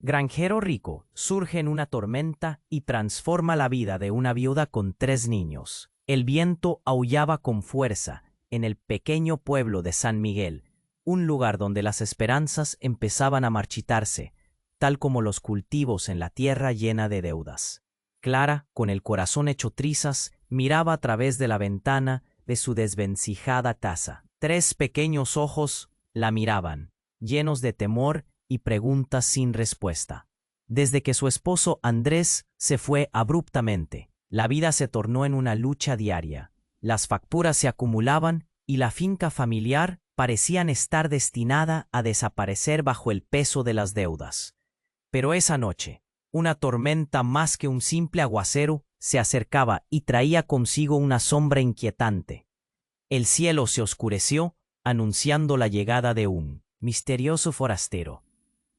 Granjero rico surge en una tormenta y transforma la vida de una viuda con 3 niños. El viento aullaba con fuerza en el pequeño pueblo de San Miguel, un lugar donde las esperanzas empezaban a marchitarse, tal como los cultivos en la tierra llena de deudas. Clara, con el corazón hecho trizas, miraba a través de la ventana de su desvencijada casa. 3 pequeños ojos la miraban, llenos de temor y preguntas sin respuesta. Desde que su esposo Andrés se fue abruptamente, la vida se tornó en una lucha diaria. Las facturas se acumulaban y la finca familiar parecían estar destinada a desaparecer bajo el peso de las deudas. Pero esa noche, una tormenta más que un simple aguacero se acercaba y traía consigo una sombra inquietante. El cielo se oscureció, anunciando la llegada de un misterioso forastero.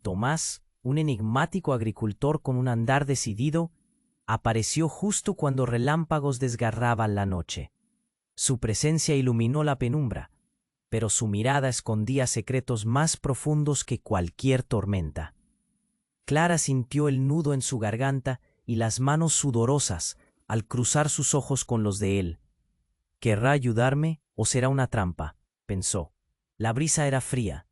Tomás, un enigmático agricultor con un andar decidido, apareció justo cuando relámpagos desgarraban la noche. Su presencia iluminó la penumbra, pero su mirada escondía secretos más profundos que cualquier tormenta. Clara sintió el nudo en su garganta y las manos sudorosas al cruzar sus ojos con los de él. ¿Querrá ayudarme o será una trampa?, pensó. La brisa era fría,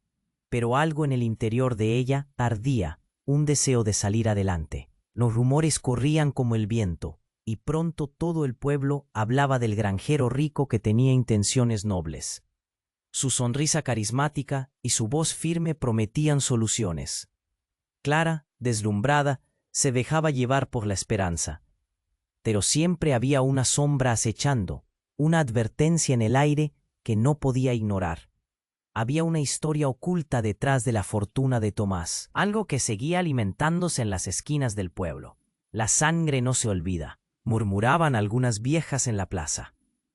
pero algo en el interior de ella ardía, un deseo de salir adelante. Los rumores corrían como el viento, y pronto todo el pueblo hablaba del granjero rico que tenía intenciones nobles. Su sonrisa carismática y su voz firme prometían soluciones. Clara, deslumbrada, se dejaba llevar por la esperanza. Pero siempre había una sombra acechando, una advertencia en el aire que no podía ignorar. Había una historia oculta detrás de la fortuna de Tomás, algo que seguía alimentándose en las esquinas del pueblo. La sangre no se olvida, murmuraban algunas viejas en la plaza.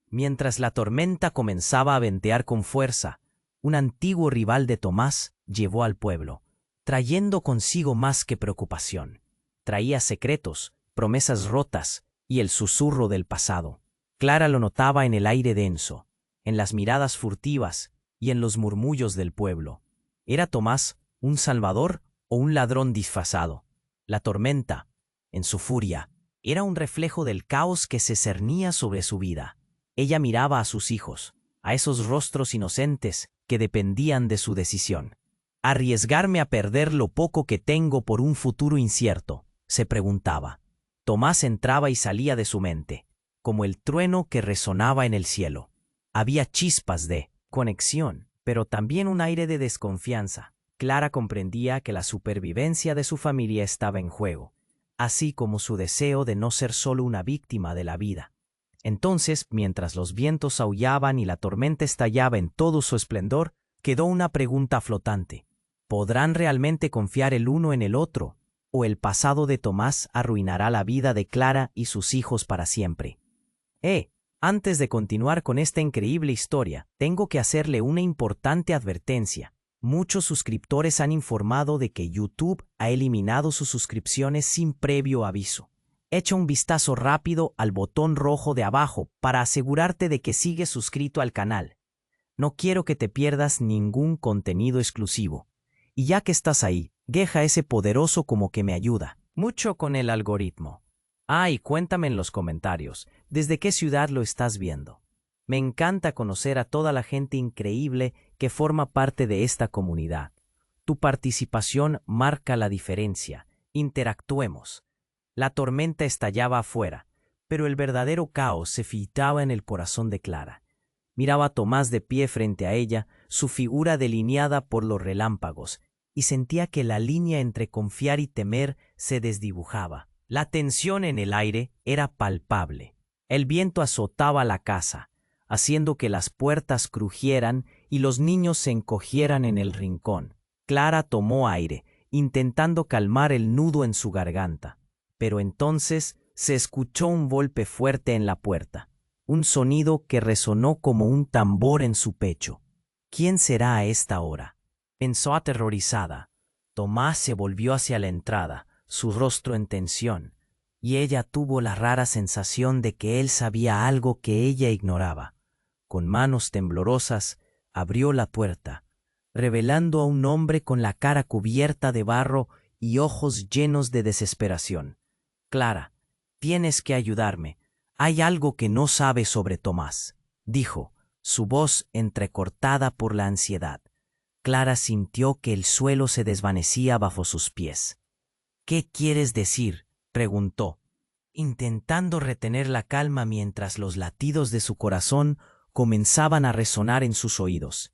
Mientras la tormenta comenzaba a ventear con fuerza, un antiguo rival de Tomás llegó al pueblo, trayendo consigo más que preocupación. Traía secretos, promesas rotas y el susurro del pasado. Clara lo notaba en el aire denso, en las miradas furtivas y en los murmullos del pueblo. ¿Era Tomás un salvador o un ladrón disfrazado? La tormenta, en su furia, era un reflejo del caos que se cernía sobre su vida. Ella miraba a sus hijos, a esos rostros inocentes que dependían de su decisión. ¿Arriesgarme a perder lo poco que tengo por un futuro incierto?, se preguntaba. Tomás entraba y salía de su mente, como el trueno que resonaba en el cielo. Había chispas de conexión, pero también un aire de desconfianza. Clara comprendía que la supervivencia de su familia estaba en juego, así como su deseo de no ser solo una víctima de la vida. Entonces, mientras los vientos aullaban y la tormenta estallaba en todo su esplendor, quedó una pregunta flotante. ¿Podrán realmente confiar el uno en el otro? ¿O el pasado de Tomás arruinará la vida de Clara y sus hijos para siempre? Antes de continuar con esta increíble historia, tengo que hacerle una importante advertencia. Muchos suscriptores han informado de que YouTube ha eliminado sus suscripciones sin previo aviso. Echa un vistazo rápido al botón rojo de abajo para asegurarte de que sigues suscrito al canal. No quiero que te pierdas ningún contenido exclusivo. Y ya que estás ahí, deja ese poderoso como que me ayuda mucho con el algoritmo. Y cuéntame en los comentarios, ¿desde qué ciudad lo estás viendo? Me encanta conocer a toda la gente increíble que forma parte de esta comunidad. Tu participación marca la diferencia. Interactuemos. La tormenta estallaba afuera, pero el verdadero caos se filtraba en el corazón de Clara. Miraba a Tomás de pie frente a ella, su figura delineada por los relámpagos, y sentía que la línea entre confiar y temer se desdibujaba. La tensión en el aire era palpable. El viento azotaba la casa, haciendo que las puertas crujieran y los niños se encogieran en el rincón. Clara tomó aire, intentando calmar el nudo en su garganta. Pero entonces se escuchó un golpe fuerte en la puerta, un sonido que resonó como un tambor en su pecho. ¿Quién será a esta hora?, pensó aterrorizada. Tomás se volvió hacia la entrada, su rostro en tensión, y ella tuvo la rara sensación de que él sabía algo que ella ignoraba. Con manos temblorosas, abrió la puerta, revelando a un hombre con la cara cubierta de barro y ojos llenos de desesperación. «Clara, tienes que ayudarme. Hay algo que no sabes sobre Tomás», dijo, su voz entrecortada por la ansiedad. Clara sintió que el suelo se desvanecía bajo sus pies. «¿Qué quieres decir?», preguntó, intentando retener la calma mientras los latidos de su corazón comenzaban a resonar en sus oídos.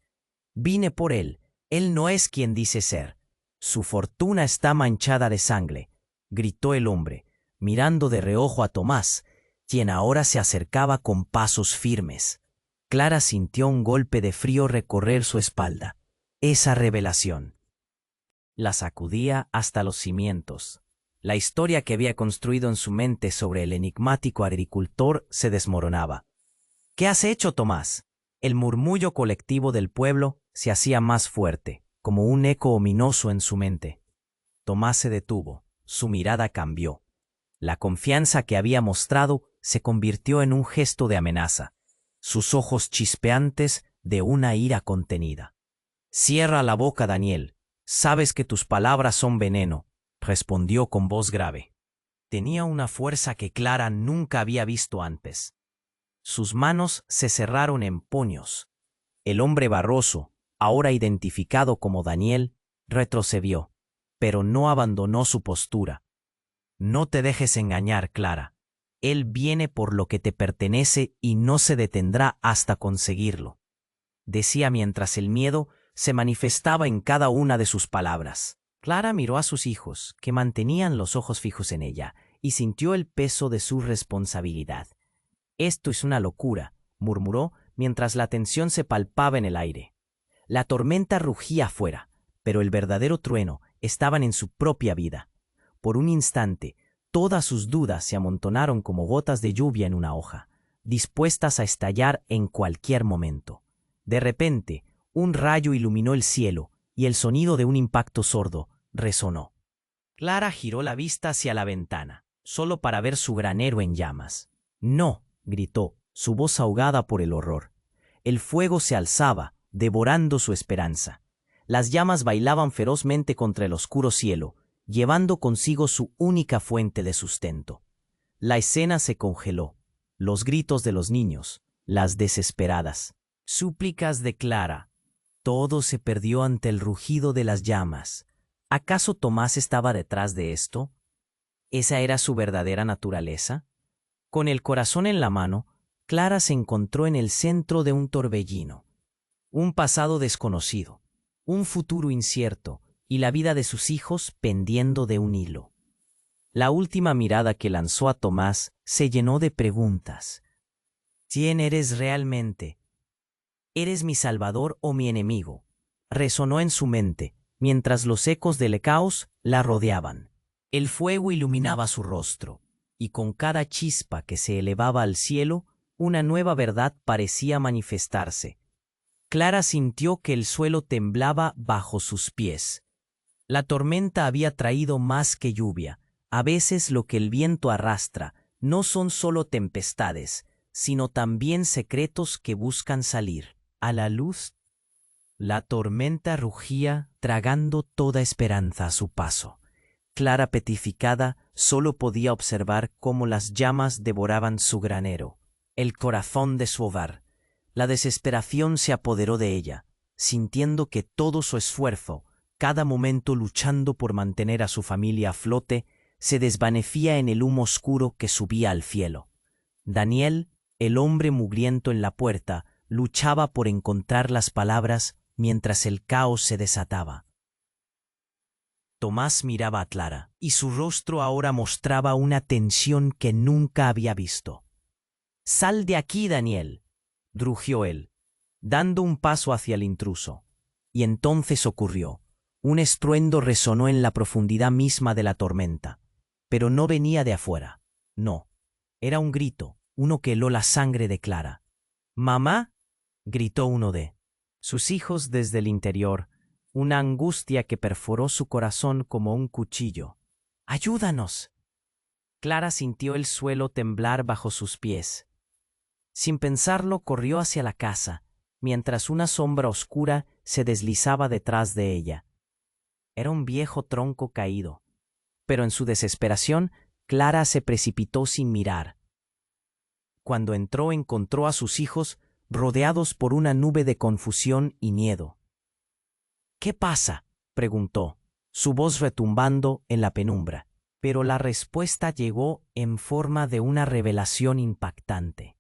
«Vine por él. Él no es quien dice ser. Su fortuna está manchada de sangre», gritó el hombre, mirando de reojo a Tomás, quien ahora se acercaba con pasos firmes. Clara sintió un golpe de frío recorrer su espalda. Esa revelación la sacudía hasta los cimientos. La historia que había construido en su mente sobre el enigmático agricultor se desmoronaba. «¿Qué has hecho, Tomás?». El murmullo colectivo del pueblo se hacía más fuerte, como un eco ominoso en su mente. Tomás se detuvo, su mirada cambió. La confianza que había mostrado se convirtió en un gesto de amenaza, sus ojos chispeantes de una ira contenida. «Cierra la boca, Daniel. Sabes que tus palabras son veneno», respondió con voz grave. Tenía una fuerza que Clara nunca había visto antes. Sus manos se cerraron en puños. El hombre barroso, ahora identificado como Daniel, retrocedió, pero no abandonó su postura. «No te dejes engañar, Clara. Él viene por lo que te pertenece y no se detendrá hasta conseguirlo», decía mientras el miedo se manifestaba en cada una de sus palabras. Clara miró a sus hijos, que mantenían los ojos fijos en ella, y sintió el peso de su responsabilidad. «Esto es una locura», murmuró mientras la tensión se palpaba en el aire. La tormenta rugía afuera, pero el verdadero trueno estaba en su propia vida. Por un instante, todas sus dudas se amontonaron como gotas de lluvia en una hoja, dispuestas a estallar en cualquier momento. De repente, un rayo iluminó el cielo y el sonido de un impacto sordo resonó. Clara giró la vista hacia la ventana, solo para ver su granero en llamas. «No», gritó, su voz ahogada por el horror. El fuego se alzaba, devorando su esperanza. Las llamas bailaban ferozmente contra el oscuro cielo, llevando consigo su única fuente de sustento. La escena se congeló. Los gritos de los niños, las desesperadas súplicas de Clara, todo se perdió ante el rugido de las llamas. ¿Acaso Tomás estaba detrás de esto? ¿Esa era su verdadera naturaleza? Con el corazón en la mano, Clara se encontró en el centro de un torbellino. Un pasado desconocido, un futuro incierto y la vida de sus hijos pendiendo de un hilo. La última mirada que lanzó a Tomás se llenó de preguntas. «¿Quién eres realmente? ¿Eres mi salvador o mi enemigo?», resonó en su mente, mientras los ecos del caos la rodeaban. El fuego iluminaba su rostro, y con cada chispa que se elevaba al cielo, una nueva verdad parecía manifestarse. Clara sintió que el suelo temblaba bajo sus pies. La tormenta había traído más que lluvia. A veces lo que el viento arrastra no son solo tempestades, sino también secretos que buscan salir a la luz. La tormenta rugía, tragando toda esperanza a su paso. Clara, petrificada, solo podía observar cómo las llamas devoraban su granero, el corazón de su hogar. La desesperación se apoderó de ella, sintiendo que todo su esfuerzo, cada momento luchando por mantener a su familia a flote, se desvanecía en el humo oscuro que subía al cielo. Daniel, el hombre mugriento en la puerta, luchaba por encontrar las palabras mientras el caos se desataba. Tomás miraba a Clara, y su rostro ahora mostraba una tensión que nunca había visto. «Sal de aquí, Daniel», rugió él, dando un paso hacia el intruso. Y entonces ocurrió. Un estruendo resonó en la profundidad misma de la tormenta, pero no venía de afuera. No, era un grito, uno que heló la sangre de Clara. «¡Mamá!», gritó uno de sus hijos desde el interior, una angustia que perforó su corazón como un cuchillo. «¡Ayúdanos!». Clara sintió el suelo temblar bajo sus pies. Sin pensarlo, corrió hacia la casa, mientras una sombra oscura se deslizaba detrás de ella. Era un viejo tronco caído. Pero en su desesperación, Clara se precipitó sin mirar. Cuando entró, encontró a sus hijos rodeados por una nube de confusión y miedo. «¿Qué pasa?», preguntó, su voz retumbando en la penumbra. Pero la respuesta llegó en forma de una revelación impactante.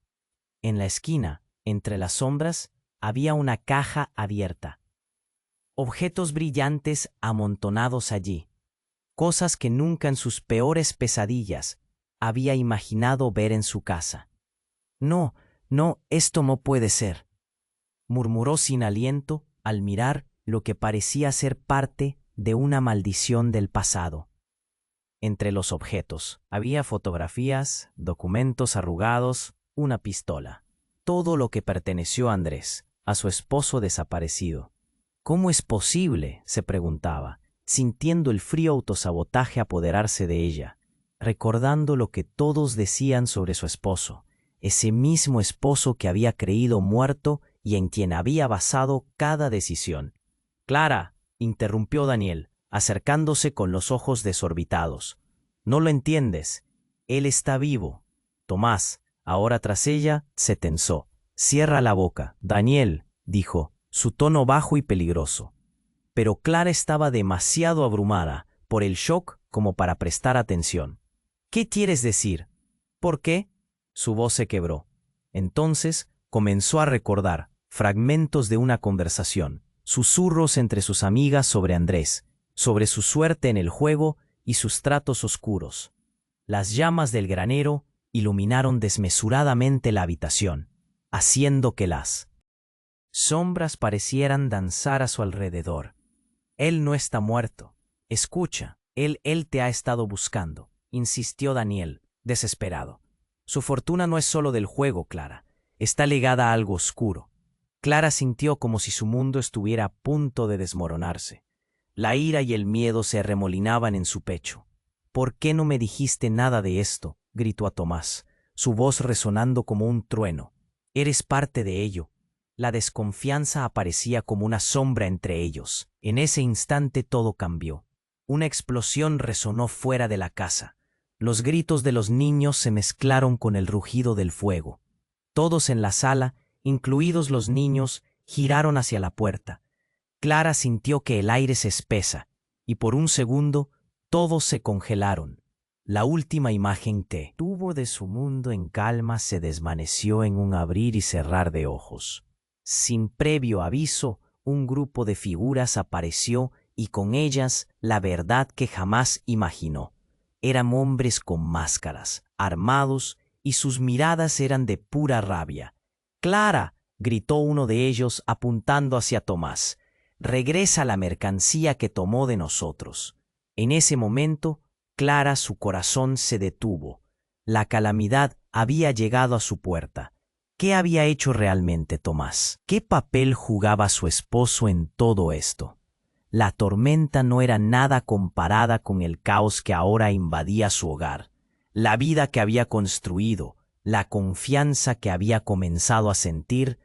En la esquina, entre las sombras, había una caja abierta. Objetos brillantes amontonados allí. Cosas que nunca en sus peores pesadillas había imaginado ver en su casa. «No, no, esto no puede ser», murmuró sin aliento al mirar lo que parecía ser parte de una maldición del pasado. Entre los objetos había fotografías, documentos arrugados, una pistola. Todo lo que perteneció a Andrés, a su esposo desaparecido. «¿Cómo es posible?», se preguntaba, sintiendo el frío autosabotaje apoderarse de ella, recordando lo que todos decían sobre su esposo, ese mismo esposo que había creído muerto y en quien había basado cada decisión. «Clara», interrumpió Daniel, acercándose con los ojos desorbitados. «No lo entiendes. Él está vivo». Tomás, ahora tras ella, se tensó. «Cierra la boca, Daniel», dijo, su tono bajo y peligroso. Pero Clara estaba demasiado abrumada por el shock como para prestar atención. «¿Qué quieres decir? ¿Por qué?». Su voz se quebró. Entonces comenzó a recordar fragmentos de una conversación, susurros entre sus amigas sobre Andrés, sobre su suerte en el juego y sus tratos oscuros. Las llamas del granero iluminaron desmesuradamente la habitación, haciendo que las sombras parecieran danzar a su alrededor. «Él no está muerto. Escucha, él te ha estado buscando», insistió Daniel, desesperado. «Su fortuna no es solo del juego, Clara. Está ligada a algo oscuro». Clara sintió como si su mundo estuviera a punto de desmoronarse. La ira y el miedo se arremolinaban en su pecho. «¿Por qué no me dijiste nada de esto?», gritó a Tomás, su voz resonando como un trueno. «Eres parte de ello». La desconfianza aparecía como una sombra entre ellos. En ese instante todo cambió. Una explosión resonó fuera de la casa. Los gritos de los niños se mezclaron con el rugido del fuego. Todos en la sala, incluidos los niños, giraron hacia la puerta. Clara sintió que el aire se espesa, y por un segundo todos se congelaron. La última imagen que tuvo de su mundo en calma se desvaneció en un abrir y cerrar de ojos. Sin previo aviso, un grupo de figuras apareció y con ellas la verdad que jamás imaginó. Eran hombres con máscaras, armados, y sus miradas eran de pura rabia. «¡Clara!», gritó uno de ellos apuntando hacia Tomás. «Regresa la mercancía que tomó de nosotros». En ese momento, Clara, su corazón se detuvo. La calamidad había llegado a su puerta. ¿Qué había hecho realmente Tomás? ¿Qué papel jugaba su esposo en todo esto? La tormenta no era nada comparada con el caos que ahora invadía su hogar. La vida que había construido, la confianza que había comenzado a sentir,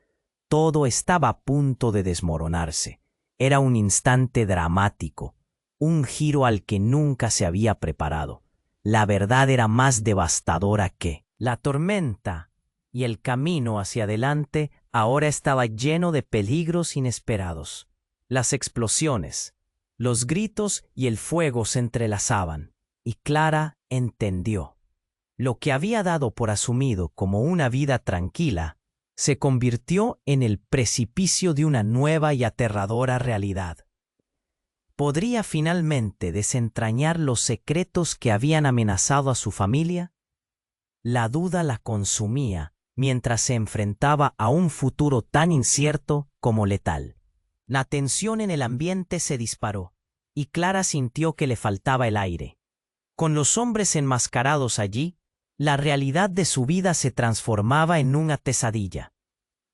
todo estaba a punto de desmoronarse. Era un instante dramático, un giro al que nunca se había preparado. La verdad era más devastadora que la tormenta, y el camino hacia adelante ahora estaba lleno de peligros inesperados. Las explosiones, los gritos y el fuego se entrelazaban, y Clara entendió. Lo que había dado por asumido como una vida tranquila se convirtió en el precipicio de una nueva y aterradora realidad. ¿Podría finalmente desentrañar los secretos que habían amenazado a su familia? La duda la consumía mientras se enfrentaba a un futuro tan incierto como letal. La tensión en el ambiente se disparó, y Clara sintió que le faltaba el aire. Con los hombres enmascarados allí, la realidad de su vida se transformaba en una pesadilla.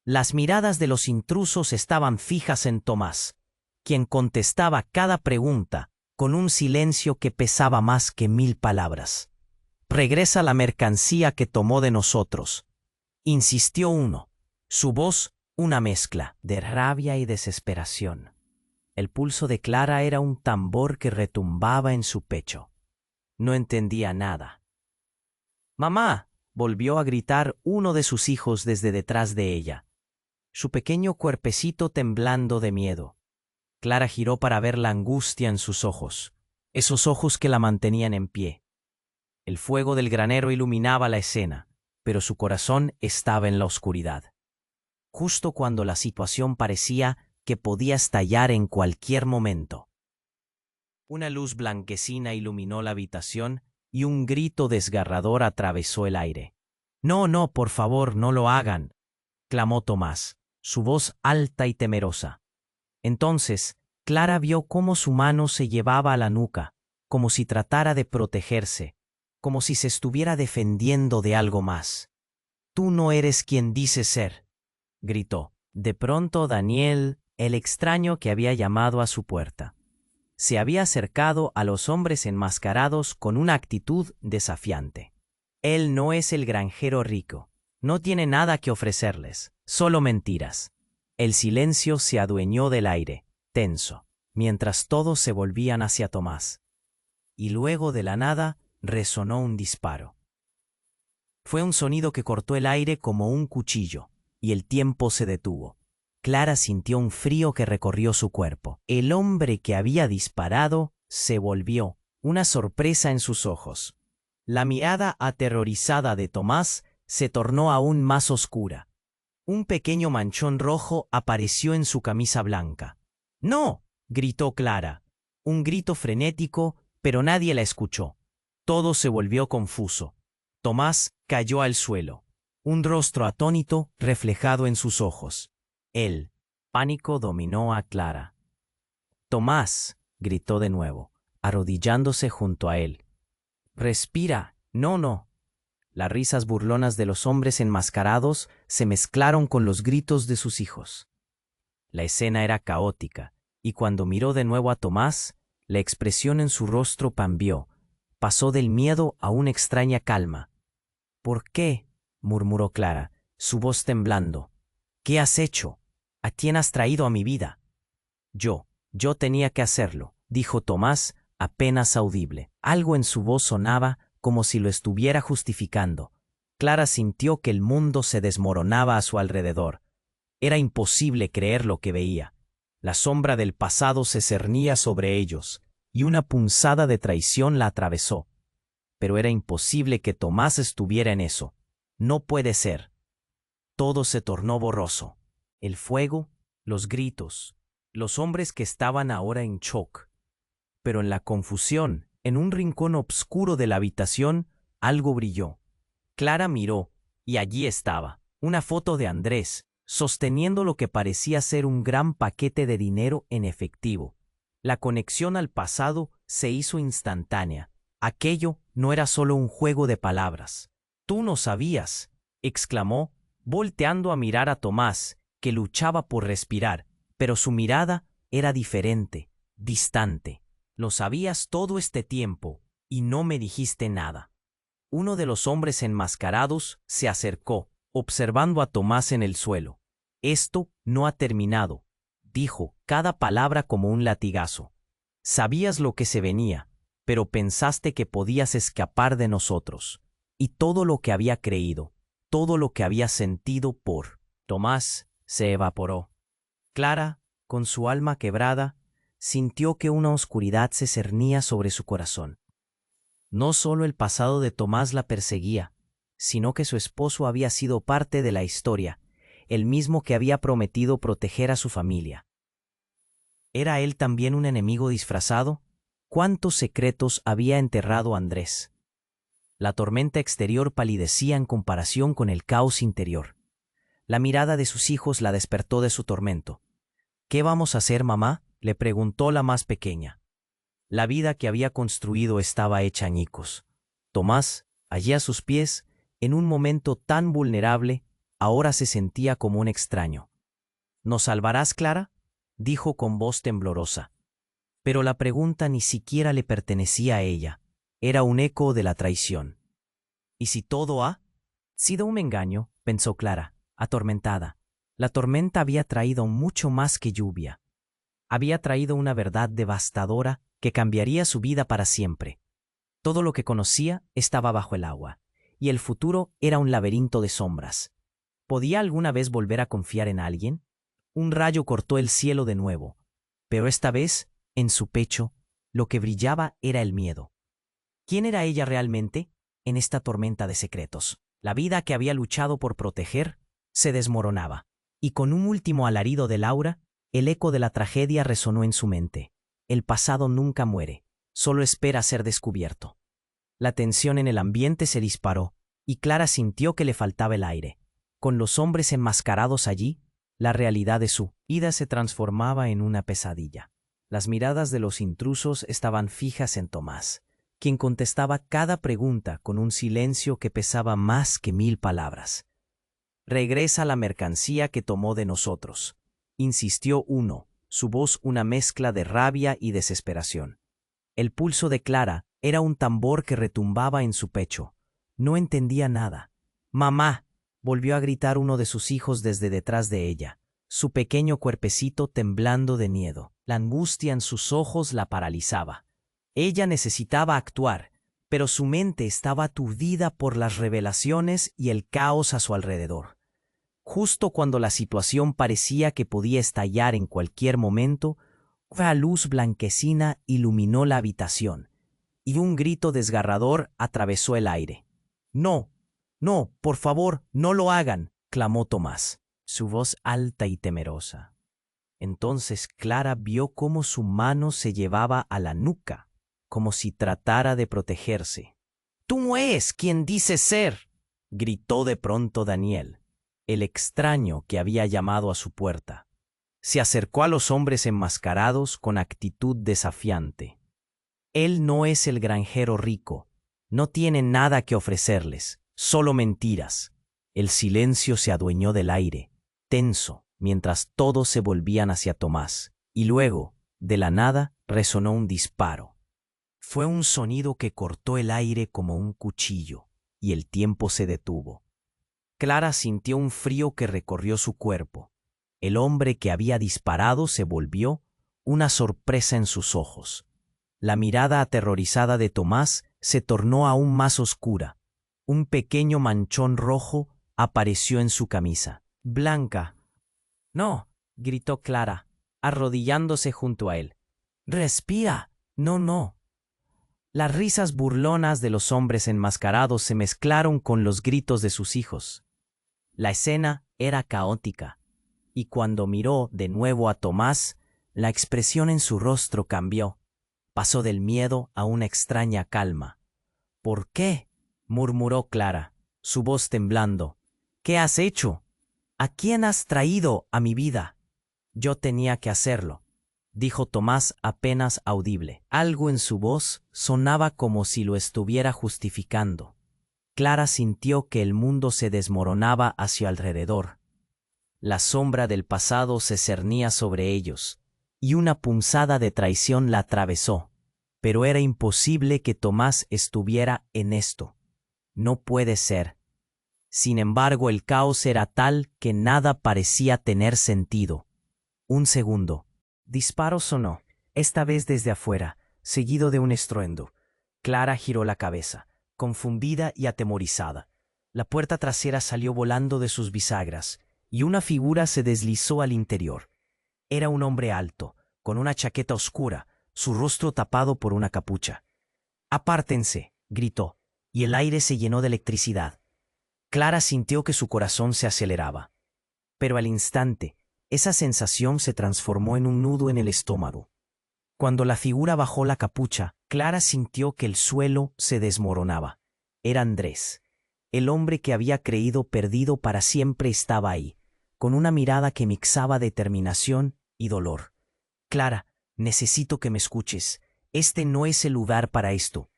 Las miradas de los intrusos estaban fijas en Tomás, quien contestaba cada pregunta con un silencio que pesaba más que 1000 palabras. «Regresa la mercancía que tomó de nosotros», insistió uno, su voz una mezcla de rabia y desesperación. El pulso de Clara era un tambor que retumbaba en su pecho. No entendía nada. «¡Mamá!», volvió a gritar uno de sus hijos desde detrás de ella, su pequeño cuerpecito temblando de miedo. Clara giró para ver la angustia en sus ojos, esos ojos que la mantenían en pie. El fuego del granero iluminaba la escena, pero su corazón estaba en la oscuridad. Justo cuando la situación parecía que podía estallar en cualquier momento. Una luz blanquecina iluminó la habitación y un grito desgarrador atravesó el aire. «No, no, por favor, no lo hagan», clamó Tomás, su voz alta y temerosa. Entonces, Clara vio cómo su mano se llevaba a la nuca, como si tratara de protegerse, como si se estuviera defendiendo de algo más. «Tú no eres quien dices ser», gritó. De pronto Daniel, el extraño que había llamado a su puerta, se había acercado a los hombres enmascarados con una actitud desafiante. Él no es el granjero rico, no tiene nada que ofrecerles, solo mentiras. El silencio se adueñó del aire, tenso, mientras todos se volvían hacia Tomás. Y luego de la nada resonó un disparo. Fue un sonido que cortó el aire como un cuchillo, y el tiempo se detuvo. Clara sintió un frío que recorrió su cuerpo. El hombre que había disparado se volvió, una sorpresa en sus ojos. La mirada aterrorizada de Tomás se tornó aún más oscura. Un pequeño manchón rojo apareció en su camisa blanca. «¡No!», gritó Clara. Un grito frenético, pero nadie la escuchó. Todo se volvió confuso. Tomás cayó al suelo, un rostro atónito reflejado en sus ojos. El pánico dominó a Clara. «Tomás», gritó de nuevo, arrodillándose junto a él. «Respira, no». Las risas burlonas de los hombres enmascarados se mezclaron con los gritos de sus hijos. La escena era caótica, y cuando miró de nuevo a Tomás, la expresión en su rostro cambió, pasó del miedo a una extraña calma. «¿Por qué?», murmuró Clara, su voz temblando. «¿Qué has hecho? ¿A quién has traído a mi vida?» Yo tenía que hacerlo», dijo Tomás, apenas audible. Algo en su voz sonaba como si lo estuviera justificando. Clara sintió que el mundo se desmoronaba a su alrededor. Era imposible creer lo que veía. La sombra del pasado se cernía sobre ellos, y una punzada de traición la atravesó. Pero era imposible que Tomás estuviera en eso. No puede ser. Todo se tornó borroso. El fuego, los gritos, los hombres que estaban ahora en shock. Pero en la confusión, en un rincón oscuro de la habitación, algo brilló. Clara miró, y allí estaba, una foto de Andrés, sosteniendo lo que parecía ser un gran paquete de dinero en efectivo. La conexión al pasado se hizo instantánea. Aquello no era solo un juego de palabras. «Tú no sabías», exclamó, volteando a mirar a Tomás, que luchaba por respirar, pero su mirada era diferente, distante. «Lo sabías todo este tiempo, y no me dijiste nada». Uno de los hombres enmascarados se acercó, observando a Tomás en el suelo. «Esto no ha terminado», dijo, cada palabra como un latigazo. «Sabías lo que se venía, pero pensaste que podías escapar de nosotros. Y todo lo que había creído, todo lo que había sentido por Tomás se evaporó». Clara, con su alma quebrada, sintió que una oscuridad se cernía sobre su corazón. No solo el pasado de Tomás la perseguía, sino que su esposo había sido parte de la historia, el mismo que había prometido proteger a su familia. ¿Era él también un enemigo disfrazado? ¿Cuántos secretos había enterrado Andrés? La tormenta exterior palidecía en comparación con el caos interior. La mirada de sus hijos la despertó de su tormento. «¿Qué vamos a hacer, mamá?», le preguntó la más pequeña. La vida que había construido estaba hecha añicos. Tomás, allí a sus pies, en un momento tan vulnerable, ahora se sentía como un extraño. «¿Nos salvarás, Clara?», dijo con voz temblorosa. Pero la pregunta ni siquiera le pertenecía a ella. Era un eco de la traición. «¿Y si todo ha sido un engaño?», pensó Clara, atormentada. La tormenta había traído mucho más que lluvia. Había traído una verdad devastadora que cambiaría su vida para siempre. Todo lo que conocía estaba bajo el agua, y el futuro era un laberinto de sombras. ¿Podía alguna vez volver a confiar en alguien? Un rayo cortó el cielo de nuevo, pero esta vez, en su pecho, lo que brillaba era el miedo. ¿Quién era ella realmente en esta tormenta de secretos? La vida que había luchado por proteger se desmoronaba, y con un último alarido de Laura, el eco de la tragedia resonó en su mente. El pasado nunca muere, solo espera ser descubierto. La tensión en el ambiente se disparó, y Clara sintió que le faltaba el aire. Con los hombres enmascarados allí, la realidad de su vida se transformaba en una pesadilla. Las miradas de los intrusos estaban fijas en Tomás, quien contestaba cada pregunta con un silencio que pesaba más que 1000 palabras. «Regresa la mercancía que tomó de nosotros», insistió uno, su voz una mezcla de rabia y desesperación. El pulso de Clara era un tambor que retumbaba en su pecho. No entendía nada. «¡Mamá!», volvió a gritar uno de sus hijos desde detrás de ella, su pequeño cuerpecito temblando de miedo. La angustia en sus ojos la paralizaba. Ella necesitaba actuar, pero su mente estaba aturdida por las revelaciones y el caos a su alrededor. Justo cuando la situación parecía que podía estallar en cualquier momento, una luz blanquecina iluminó la habitación, y un grito desgarrador atravesó el aire. «¡No! ¡No! ¡Por favor, no lo hagan!», clamó Tomás, su voz alta y temerosa. Entonces Clara vio cómo su mano se llevaba a la nuca, como si tratara de protegerse. «¡Tú no eres quien dices ser!», gritó de pronto Daniel, el extraño que había llamado a su puerta. Se acercó a los hombres enmascarados con actitud desafiante. «Él no es el granjero rico, no tiene nada que ofrecerles, solo mentiras». El silencio se adueñó del aire, tenso, mientras todos se volvían hacia Tomás, y luego, de la nada, resonó un disparo. Fue un sonido que cortó el aire como un cuchillo, y el tiempo se detuvo. Clara sintió un frío que recorrió su cuerpo. El hombre que había disparado se volvió, una sorpresa en sus ojos. La mirada aterrorizada de Tomás se tornó aún más oscura. Un pequeño manchón rojo apareció en su camisa. «Blanca». «No», gritó Clara, arrodillándose junto a él. «Respira». «No, no». Las risas burlonas de los hombres enmascarados se mezclaron con los gritos de sus hijos. La escena era caótica, y cuando miró de nuevo a Tomás, la expresión en su rostro cambió. Pasó del miedo a una extraña calma. «¿Por qué?», murmuró Clara, su voz temblando. «¿Qué has hecho? ¿A quién has traído a mi vida?». «Yo tenía que hacerlo», dijo Tomás apenas audible. Algo en su voz sonaba como si lo estuviera justificando. Clara sintió que el mundo se desmoronaba a su alrededor. La sombra del pasado se cernía sobre ellos, y una punzada de traición la atravesó. Pero era imposible que Tomás estuviera en esto. No puede ser. Sin embargo, el caos era tal que nada parecía tener sentido. Un segundo. Disparo sonó, esta vez desde afuera, seguido de un estruendo. Clara giró la cabeza, confundida y atemorizada. La puerta trasera salió volando de sus bisagras, y una figura se deslizó al interior. Era un hombre alto, con una chaqueta oscura, su rostro tapado por una capucha. «Apártense», gritó, y el aire se llenó de electricidad. Clara sintió que su corazón se aceleraba. Pero al instante, esa sensación se transformó en un nudo en el estómago. Cuando la figura bajó la capucha, Clara sintió que el suelo se desmoronaba. Era Andrés. El hombre que había creído perdido para siempre estaba ahí, con una mirada que mixaba determinación y dolor. «Clara, necesito que me escuches. Este no es el lugar para esto».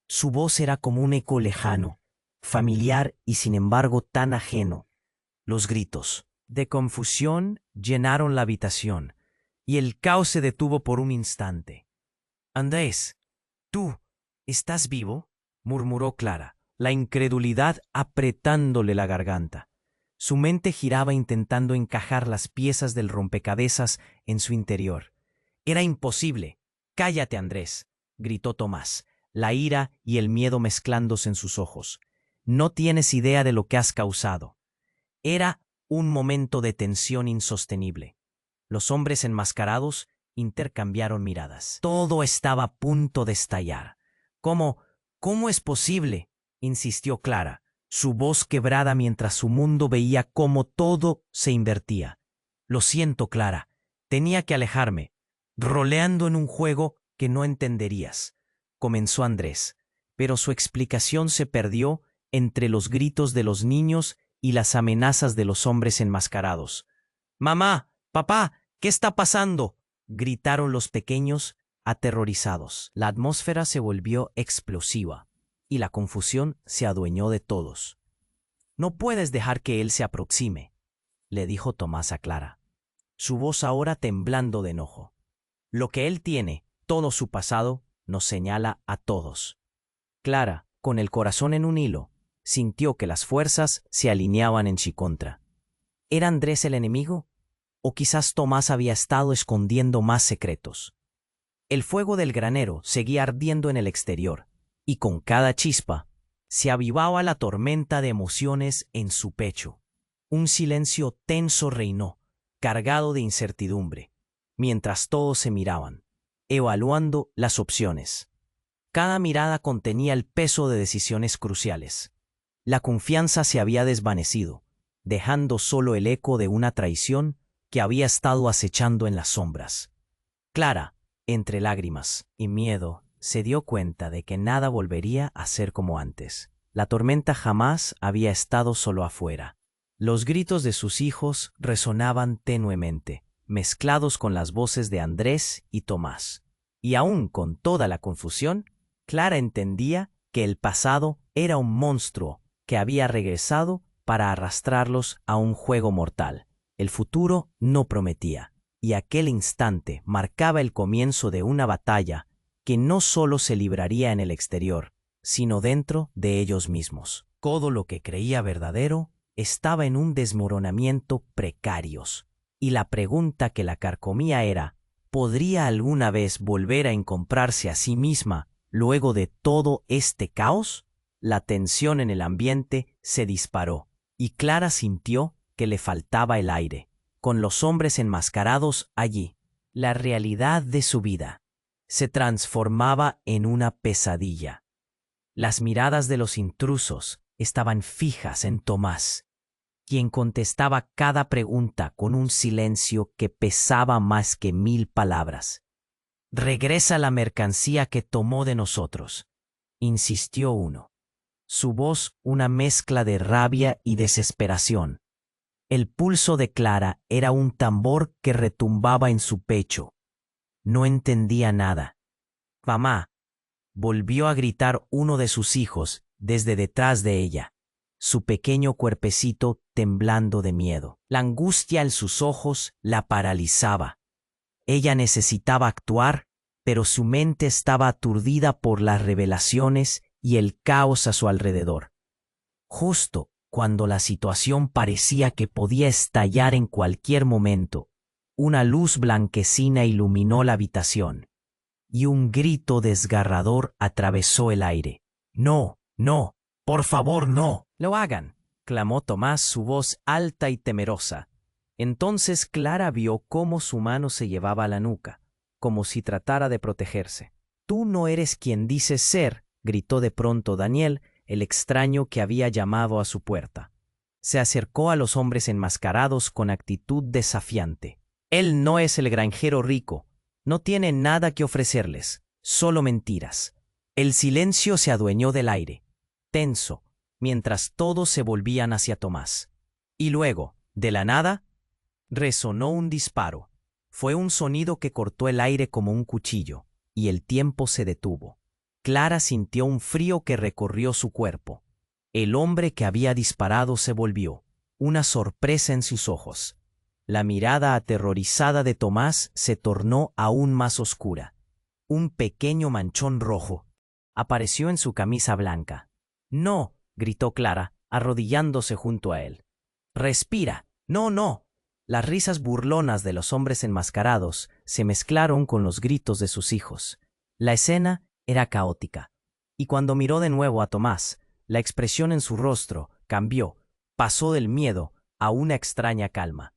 Su voz era como un eco lejano, familiar y sin embargo tan ajeno. Los gritos de confusión llenaron la habitación, y el caos se detuvo por un instante. «Andrés, ¿tú estás vivo?», murmuró Clara, la incredulidad apretándole la garganta. Su mente giraba intentando encajar las piezas del rompecabezas en su interior. Era imposible. Cállate, Andrés, gritó Tomás, la ira y el miedo mezclándose en sus ojos. No tienes idea de lo que has causado. Era un momento de tensión insostenible. Los hombres enmascarados intercambiaron miradas. Todo estaba a punto de estallar. ¿Cómo es posible?, insistió Clara, su voz quebrada mientras su mundo veía cómo todo se invertía. Lo siento, Clara. Tenía que alejarme, roleando en un juego que no entenderías, comenzó Andrés, pero su explicación se perdió entre los gritos de los niños y las amenazas de los hombres enmascarados. «Mamá, papá, ¿qué está pasando?», gritaron los pequeños, aterrorizados. La atmósfera se volvió explosiva y la confusión se adueñó de todos. «No puedes dejar que él se aproxime», le dijo Tomás a Clara, su voz ahora temblando de enojo. «Lo que él tiene, todo su pasado, nos señala a todos». Clara, con el corazón en un hilo, sintió que las fuerzas se alineaban en su contra. ¿Era Andrés el enemigo? ¿O quizás Tomás había estado escondiendo más secretos? El fuego del granero seguía ardiendo en el exterior, y con cada chispa se avivaba la tormenta de emociones en su pecho. Un silencio tenso reinó, cargado de incertidumbre, mientras todos se miraban, evaluando las opciones. Cada mirada contenía el peso de decisiones cruciales. La confianza se había desvanecido, dejando solo el eco de una traición que había estado acechando en las sombras. Clara, entre lágrimas y miedo, se dio cuenta de que nada volvería a ser como antes. La tormenta jamás había estado solo afuera. Los gritos de sus hijos resonaban tenuemente, mezclados con las voces de Andrés y Tomás. Y aún con toda la confusión, Clara entendía que el pasado era un monstruo que había regresado para arrastrarlos a un juego mortal. El futuro no prometía, y aquel instante marcaba el comienzo de una batalla que no solo se libraría en el exterior, sino dentro de ellos mismos. Todo lo que creía verdadero estaba en un desmoronamiento precarios, y la pregunta que la carcomía era, ¿podría alguna vez volver a encontrarse a sí misma luego de todo este caos? La tensión en el ambiente se disparó, y Clara sintió que le faltaba el aire. Con los hombres enmascarados allí, la realidad de su vida se transformaba en una pesadilla. Las miradas de los intrusos estaban fijas en Tomás, quien contestaba cada pregunta con un silencio que pesaba más que 1000 palabras. «Regresa la mercancía que tomó de nosotros», insistió uno. Su voz una mezcla de rabia y desesperación. El pulso de Clara era un tambor que retumbaba en su pecho. No entendía nada. «Mamá», volvió a gritar uno de sus hijos desde detrás de ella, su pequeño cuerpecito temblando de miedo. La angustia en sus ojos la paralizaba. Ella necesitaba actuar, pero su mente estaba aturdida por las revelaciones y el caos a su alrededor. Justo cuando la situación parecía que podía estallar en cualquier momento, una luz blanquecina iluminó la habitación, y un grito desgarrador atravesó el aire. «No, no, por favor, no». «Lo hagan», clamó Tomás, su voz alta y temerosa. Entonces Clara vio cómo su mano se llevaba a la nuca, como si tratara de protegerse. «Tú no eres quien dices ser», gritó de pronto Daniel, el extraño que había llamado a su puerta. Se acercó a los hombres enmascarados con actitud desafiante. «Él no es el granjero rico. No tiene nada que ofrecerles, solo mentiras». El silencio se adueñó del aire, tenso, mientras todos se volvían hacia Tomás. Y luego, de la nada, resonó un disparo. Fue un sonido que cortó el aire como un cuchillo, y el tiempo se detuvo. Clara sintió un frío que recorrió su cuerpo. El hombre que había disparado se volvió, una sorpresa en sus ojos. La mirada aterrorizada de Tomás se tornó aún más oscura. Un pequeño manchón rojo apareció en su camisa blanca. «No», gritó Clara, arrodillándose junto a él. «Respira. No, no». Las risas burlonas de los hombres enmascarados se mezclaron con los gritos de sus hijos. La escena era caótica, y cuando miró de nuevo a Tomás, la expresión en su rostro cambió, pasó del miedo a una extraña calma.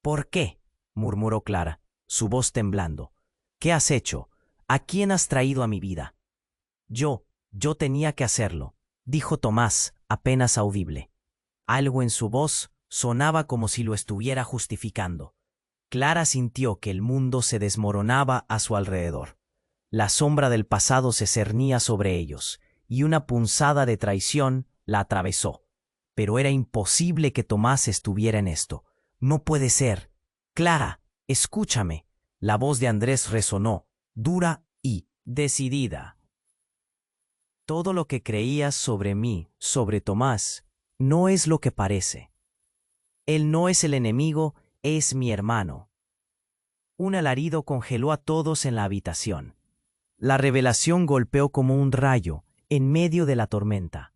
«¿Por qué?», murmuró Clara, su voz temblando. «¿Qué has hecho? ¿A quién has traído a mi vida?» Yo tenía que hacerlo», dijo Tomás, apenas audible. Algo en su voz sonaba como si lo estuviera justificando. Clara sintió que el mundo se desmoronaba a su alrededor. La sombra del pasado se cernía sobre ellos, y una punzada de traición la atravesó. Pero era imposible que Tomás estuviera en esto. «No puede ser. Clara, escúchame». La voz de Andrés resonó, dura y decidida. «Todo lo que creías sobre mí, sobre Tomás, no es lo que parece. Él no es el enemigo, es mi hermano». Un alarido congeló a todos en la habitación. La revelación golpeó como un rayo en medio de la tormenta.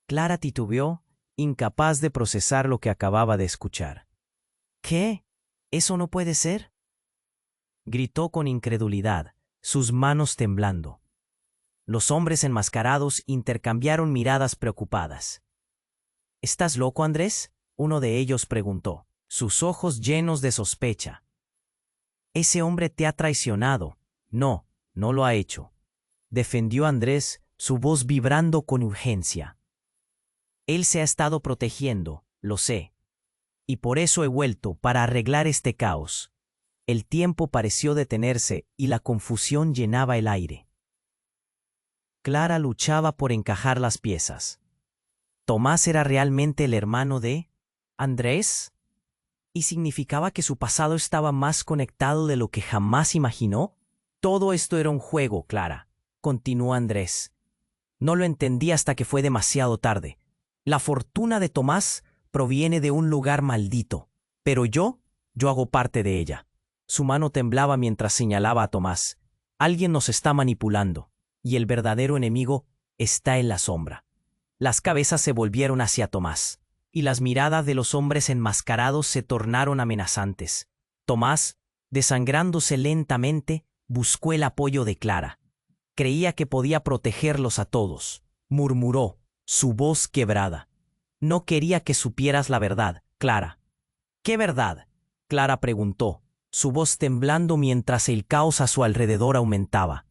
Clara titubeó, incapaz de procesar lo que acababa de escuchar. «¿Qué? ¿Eso no puede ser?», gritó con incredulidad, sus manos temblando. Los hombres enmascarados intercambiaron miradas preocupadas. «¿Estás loco, Andrés?», uno de ellos preguntó, sus ojos llenos de sospecha. «Ese hombre te ha traicionado». «No, no lo ha hecho», defendió Andrés, su voz vibrando con urgencia. «Él se ha estado protegiendo, lo sé. Y por eso he vuelto, para arreglar este caos». El tiempo pareció detenerse y la confusión llenaba el aire. Clara luchaba por encajar las piezas. ¿Tomás era realmente el hermano de Andrés? ¿Y significaba que su pasado estaba más conectado de lo que jamás imaginó? «Todo esto era un juego, Clara», continuó Andrés. «No lo entendí hasta que fue demasiado tarde. La fortuna de Tomás proviene de un lugar maldito, pero yo hago parte de ella». Su mano temblaba mientras señalaba a Tomás. «Alguien nos está manipulando, y el verdadero enemigo está en la sombra». Las cabezas se volvieron hacia Tomás, y las miradas de los hombres enmascarados se tornaron amenazantes. Tomás, desangrándose lentamente, buscó el apoyo de Clara. Creía que podía protegerlos a todos. Murmuró, su voz quebrada. «No quería que supieras la verdad, Clara». «¿Qué verdad?», Clara preguntó, su voz temblando mientras el caos a su alrededor aumentaba.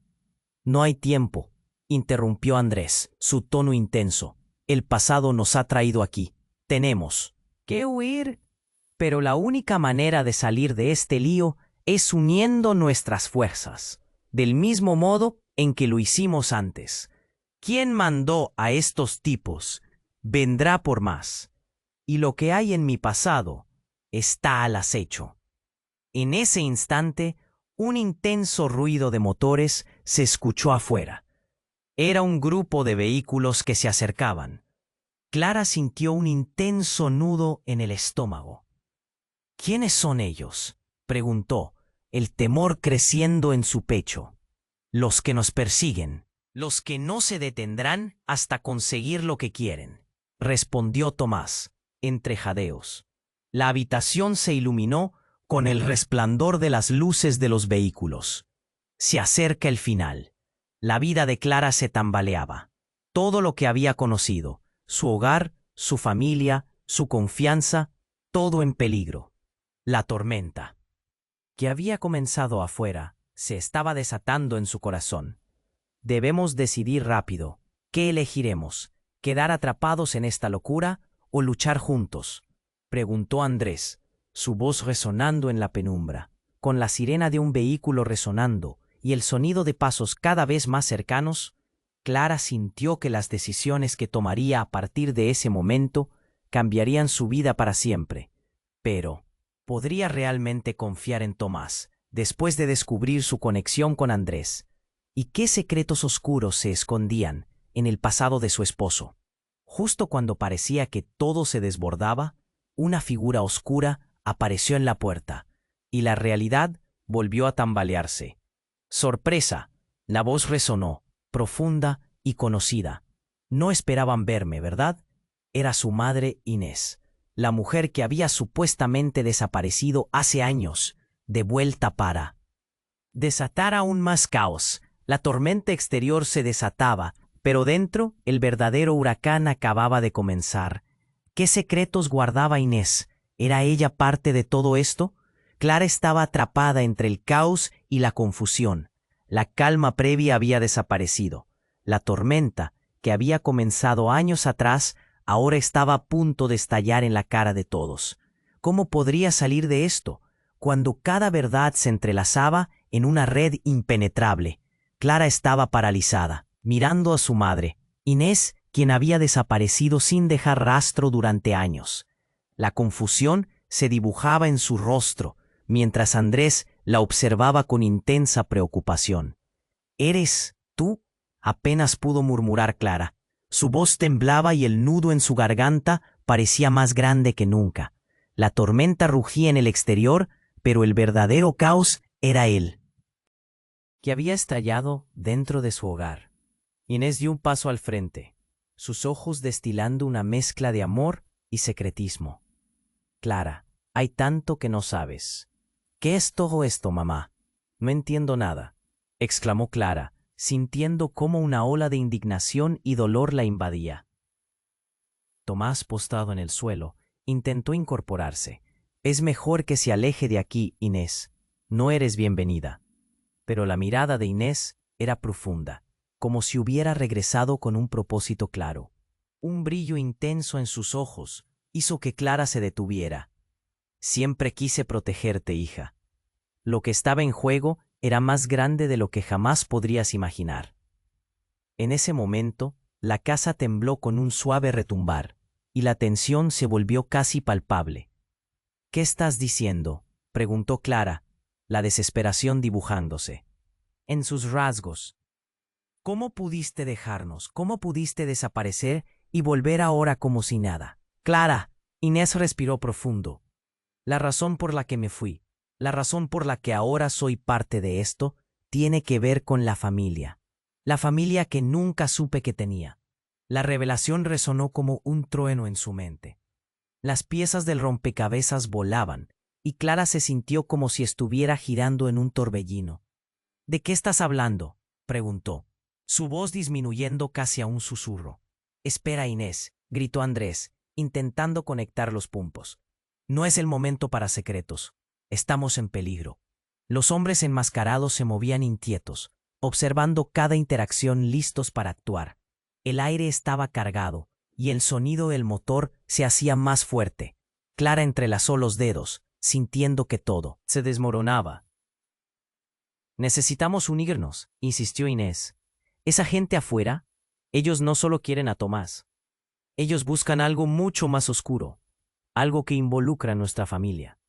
«No hay tiempo», interrumpió Andrés, su tono intenso. «El pasado nos ha traído aquí. Tenemos que huir. Pero la única manera de salir de este lío es uniendo nuestras fuerzas, del mismo modo en que lo hicimos antes. ¿Quién mandó a estos tipos? Vendrá por más. Y lo que hay en mi pasado está al acecho». En ese instante, un intenso ruido de motores se escuchó afuera. Era un grupo de vehículos que se acercaban. Clara sintió un intenso nudo en el estómago. «¿Quiénes son ellos?», preguntó, el temor creciendo en su pecho. «Los que nos persiguen, los que no se detendrán hasta conseguir lo que quieren», respondió Tomás, entre jadeos. La habitación se iluminó con el resplandor de las luces de los vehículos. Se acerca el final. La vida de Clara se tambaleaba. Todo lo que había conocido, su hogar, su familia, su confianza, todo en peligro. La tormenta, que había comenzado afuera, se estaba desatando en su corazón. «Debemos decidir rápido. ¿Qué elegiremos? ¿Quedar atrapados en esta locura o luchar juntos?», preguntó Andrés, su voz resonando en la penumbra, con la sirena de un vehículo resonando y el sonido de pasos cada vez más cercanos. Clara sintió que las decisiones que tomaría a partir de ese momento cambiarían su vida para siempre. Pero, ¿podría realmente confiar en Tomás después de descubrir su conexión con Andrés? ¿Y qué secretos oscuros se escondían en el pasado de su esposo? Justo cuando parecía que todo se desbordaba, una figura oscura apareció en la puerta, y la realidad volvió a tambalearse. «Sorpresa», la voz resonó, profunda y conocida. «No esperaban verme, ¿verdad?». Era su madre Inés. la mujer que había supuestamente desaparecido hace años, de vuelta para desatar aún más caos. La tormenta exterior se desataba, pero dentro el verdadero huracán acababa de comenzar. ¿Qué secretos guardaba Inés? ¿Era ella parte de todo esto? Clara estaba atrapada entre el caos y la confusión. La calma previa había desaparecido. La tormenta, que había comenzado años atrás, ahora estaba a punto de estallar en la cara de todos. ¿Cómo podría salir de esto? Cuando cada verdad se entrelazaba en una red impenetrable. Clara estaba paralizada, mirando a su madre, Inés, quien había desaparecido sin dejar rastro durante años. La confusión se dibujaba en su rostro, mientras Andrés la observaba con intensa preocupación. «¿Eres tú?», apenas pudo murmurar Clara. Su voz temblaba y el nudo en su garganta parecía más grande que nunca. La tormenta rugía en el exterior, pero el verdadero caos era él, que había estallado dentro de su hogar. Inés dio un paso al frente, sus ojos destilando una mezcla de amor y secretismo. «Clara, hay tanto que no sabes». «¿Qué es todo esto, mamá? No entiendo nada», exclamó Clara, sintiendo cómo una ola de indignación y dolor la invadía. Tomás, postado en el suelo, intentó incorporarse. «Es mejor que se aleje de aquí, Inés. No eres bienvenida». Pero la mirada de Inés era profunda, como si hubiera regresado con un propósito claro. Un brillo intenso en sus ojos hizo que Clara se detuviera. «Siempre quise protegerte, hija. Lo que estaba en juego era más grande de lo que jamás podrías imaginar». En ese momento, la casa tembló con un suave retumbar, y la tensión se volvió casi palpable. «¿Qué estás diciendo?», preguntó Clara, la desesperación dibujándose en sus rasgos. «¿Cómo pudiste dejarnos? ¿Cómo pudiste desaparecer y volver ahora como si nada?» «Clara», Inés respiró profundo. «La razón por la que me fui, la razón por la que ahora soy parte de esto, tiene que ver con la familia que nunca supe que tenía». La revelación resonó como un trueno en su mente. Las piezas del rompecabezas volaban, y Clara se sintió como si estuviera girando en un torbellino. «¿De qué estás hablando?», preguntó, su voz disminuyendo casi a un susurro. «Espera, Inés», gritó Andrés, intentando conectar los puntos. «No es el momento para secretos. Estamos en peligro». Los hombres enmascarados se movían inquietos, observando cada interacción, listos para actuar. El aire estaba cargado, y el sonido del motor se hacía más fuerte. Clara entrelazó los dedos, sintiendo que todo se desmoronaba. «Necesitamos unirnos», insistió Inés. «Esa gente afuera, ellos no solo quieren a Tomás. Ellos buscan algo mucho más oscuro, algo que involucra a nuestra familia».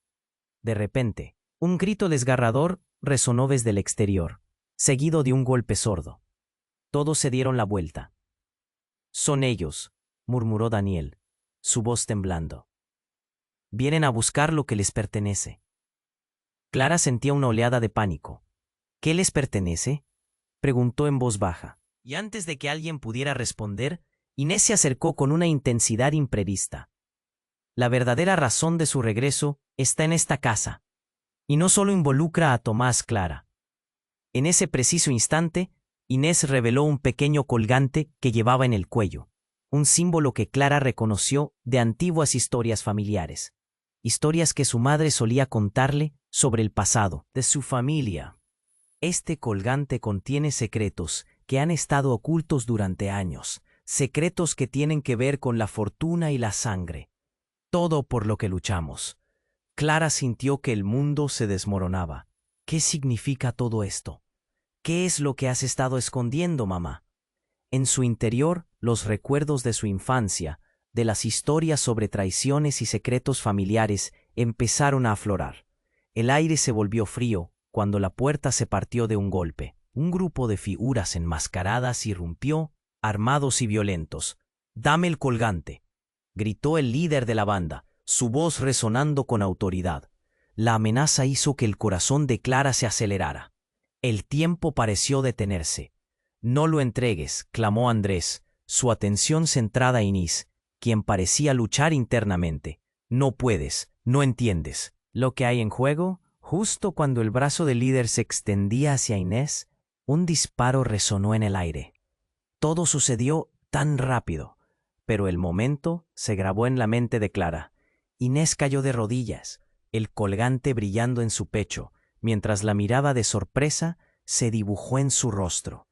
De repente, un grito desgarrador resonó desde el exterior, seguido de un golpe sordo. Todos se dieron la vuelta. «Son ellos», murmuró Daniel, su voz temblando. «Vienen a buscar lo que les pertenece». Clara sentía una oleada de pánico. «¿Qué les pertenece?», preguntó en voz baja. Y antes de que alguien pudiera responder, Inés se acercó con una intensidad imprevista. «La verdadera razón de su regreso está en esta casa, y no solo involucra a Tomás, Clara». En ese preciso instante, Inés reveló un pequeño colgante que llevaba en el cuello, un símbolo que Clara reconoció de antiguas historias familiares, historias que su madre solía contarle sobre el pasado de su familia. «Este colgante contiene secretos que han estado ocultos durante años, secretos que tienen que ver con la fortuna y la sangre, todo por lo que luchamos». Clara sintió que el mundo se desmoronaba. «¿Qué significa todo esto? ¿Qué es lo que has estado escondiendo, mamá?». En su interior, los recuerdos de su infancia, de las historias sobre traiciones y secretos familiares, empezaron a aflorar. El aire se volvió frío cuando la puerta se partió de un golpe. Un grupo de figuras enmascaradas irrumpió, armados y violentos. «Dame el colgante», gritó el líder de la banda, su voz resonando con autoridad. La amenaza hizo que el corazón de Clara se acelerara. El tiempo pareció detenerse. «No lo entregues», clamó Andrés, su atención centrada en Inés, quien parecía luchar internamente. No puedes, no entiendes. Lo que hay en juego, justo cuando el brazo del líder se extendía hacia Inés, un disparo resonó en el aire. Todo sucedió tan rápido, pero el momento se grabó en la mente de Clara. Inés cayó de rodillas, el colgante brillando en su pecho, mientras la mirada de sorpresa se dibujó en su rostro.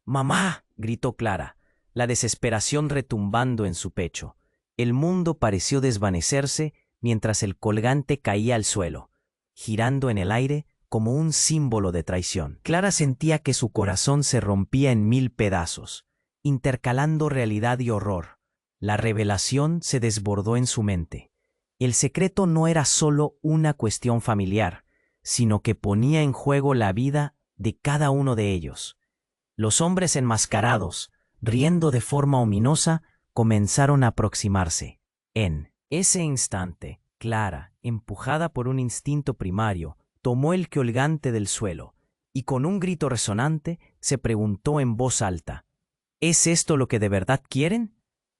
¡Mamá!, gritó Clara, la desesperación retumbando en su pecho. El mundo pareció desvanecerse mientras el colgante caía al suelo, girando en el aire como un símbolo de traición. Clara sentía que su corazón se rompía en 1000 pedazos, intercalando realidad y horror. La revelación se desbordó en su mente. El secreto no era solo una cuestión familiar, sino que ponía en juego la vida de cada uno de ellos. Los hombres enmascarados, riendo de forma ominosa, comenzaron a aproximarse. En ese instante, Clara, empujada por un instinto primario, tomó el colgante del suelo y con un grito resonante se preguntó en voz alta: ¿es esto lo que de verdad quieren?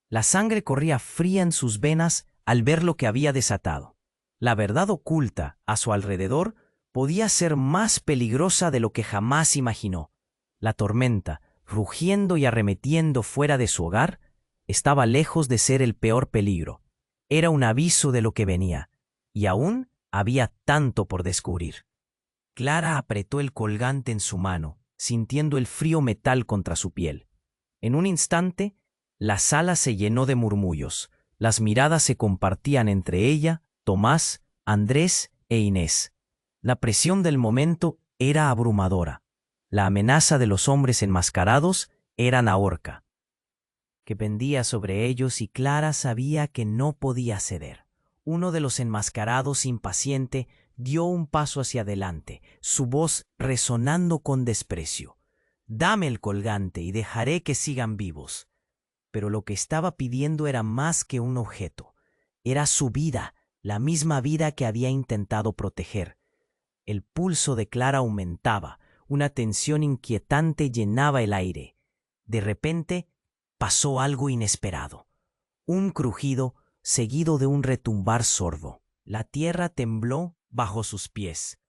La sangre corría fría en sus venas al ver lo que había desatado. La verdad oculta a su alrededor podía ser más peligrosa de lo que jamás imaginó. La tormenta, rugiendo y arremetiendo fuera de su hogar, estaba lejos de ser el peor peligro. Era un aviso de lo que venía, y aún había tanto por descubrir. Clara apretó el colgante en su mano, sintiendo el frío metal contra su piel. En un instante, la sala se llenó de murmullos. Las miradas se compartían entre ella, Tomás, Andrés e Inés. La presión del momento era abrumadora. La amenaza de los hombres enmascarados era la horca que pendía sobre ellos, y Clara sabía que no podía ceder. Uno de los enmascarados, impaciente, dio un paso hacia adelante, su voz resonando con desprecio. «Dame el colgante y dejaré que sigan vivos». Pero lo que estaba pidiendo era más que un objeto. Era su vida, la misma vida que había intentado proteger. El pulso de Clara aumentaba, una tensión inquietante llenaba el aire. De repente, pasó algo inesperado. Un crujido seguido de un retumbar sordo. La tierra tembló bajo sus pies.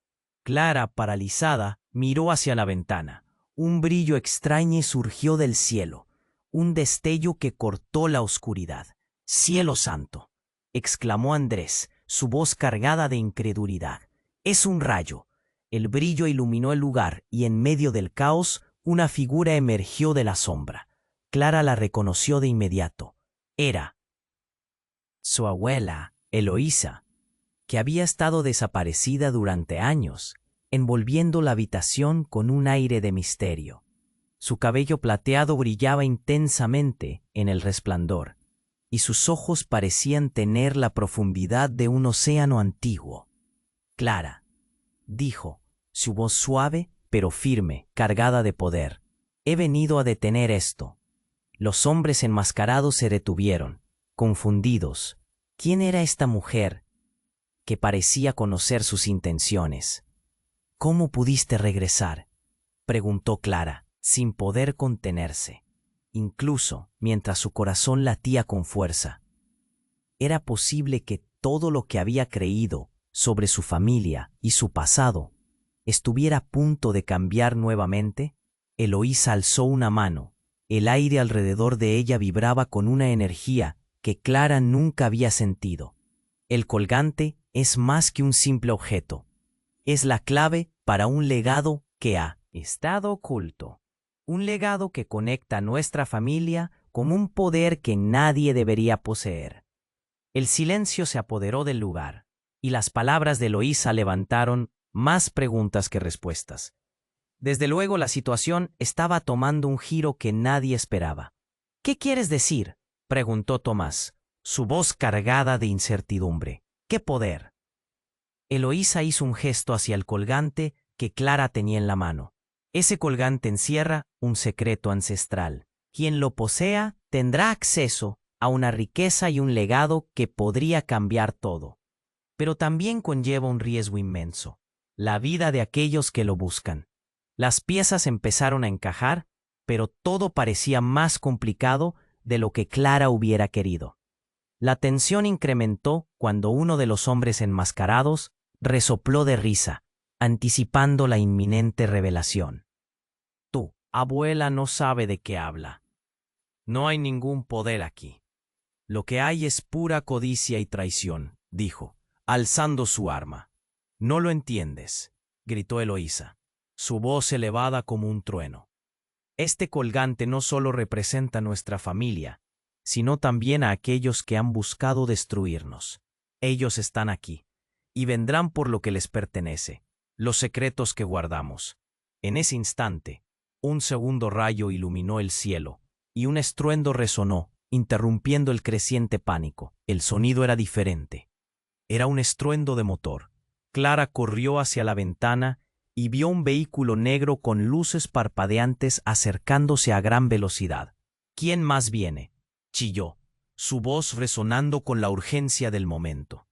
Clara, paralizada, miró hacia la ventana. Un brillo extraño surgió del cielo, un destello que cortó la oscuridad. «¡Cielo santo!», exclamó Andrés, su voz cargada de incredulidad. «Es un rayo». El brillo iluminó el lugar y en medio del caos una figura emergió de la sombra. Clara la reconoció de inmediato. Era su abuela, Eloísa, que había estado desaparecida durante años, envolviendo la habitación con un aire de misterio. Su cabello plateado brillaba intensamente en el resplandor, y sus ojos parecían tener la profundidad de un océano antiguo. «Clara», dijo, su voz suave pero firme, cargada de poder, «he venido a detener esto». Los hombres enmascarados se detuvieron, confundidos. ¿Quién era esta mujer que parecía conocer sus intenciones? «¿Cómo pudiste regresar?», preguntó Clara, sin poder contenerse, incluso mientras su corazón latía con fuerza. ¿Era posible que todo lo que había creído sobre su familia y su pasado estuviera a punto de cambiar nuevamente? Eloísa alzó una mano. El aire alrededor de ella vibraba con una energía que Clara nunca había sentido. El colgante es más que un simple objeto. Es la clave para un legado que ha estado oculto. Un legado que conecta a nuestra familia con un poder que nadie debería poseer. El silencio se apoderó del lugar, y las palabras de Eloísa levantaron más preguntas que respuestas. Desde luego la situación estaba tomando un giro que nadie esperaba. «¿Qué quieres decir?», preguntó Tomás, su voz cargada de incertidumbre. «¿Qué poder?». Eloísa hizo un gesto hacia el colgante que Clara tenía en la mano. «Ese colgante encierra un secreto ancestral. Quien lo posea tendrá acceso a una riqueza y un legado que podría cambiar todo. Pero también conlleva un riesgo inmenso: la vida de aquellos que lo buscan». Las piezas empezaron a encajar, pero todo parecía más complicado de lo que Clara hubiera querido. La tensión incrementó cuando uno de los hombres enmascarados resopló de risa, anticipando la inminente revelación. Tu abuela no sabe de qué habla. No hay ningún poder aquí. Lo que hay es pura codicia y traición, dijo, alzando su arma. No lo entiendes, gritó Eloísa, su voz elevada como un trueno. Este colgante no solo representa a nuestra familia, sino también a aquellos que han buscado destruirnos. Ellos están aquí, y vendrán por lo que les pertenece, los secretos que guardamos. En ese instante, un segundo rayo iluminó el cielo, y un estruendo resonó, interrumpiendo el creciente pánico. El sonido era diferente. Era un estruendo de motor. Clara corrió hacia la ventana y vio un vehículo negro con luces parpadeantes acercándose a gran velocidad. ¿Quién más viene?, chilló, su voz resonando con la urgencia del momento.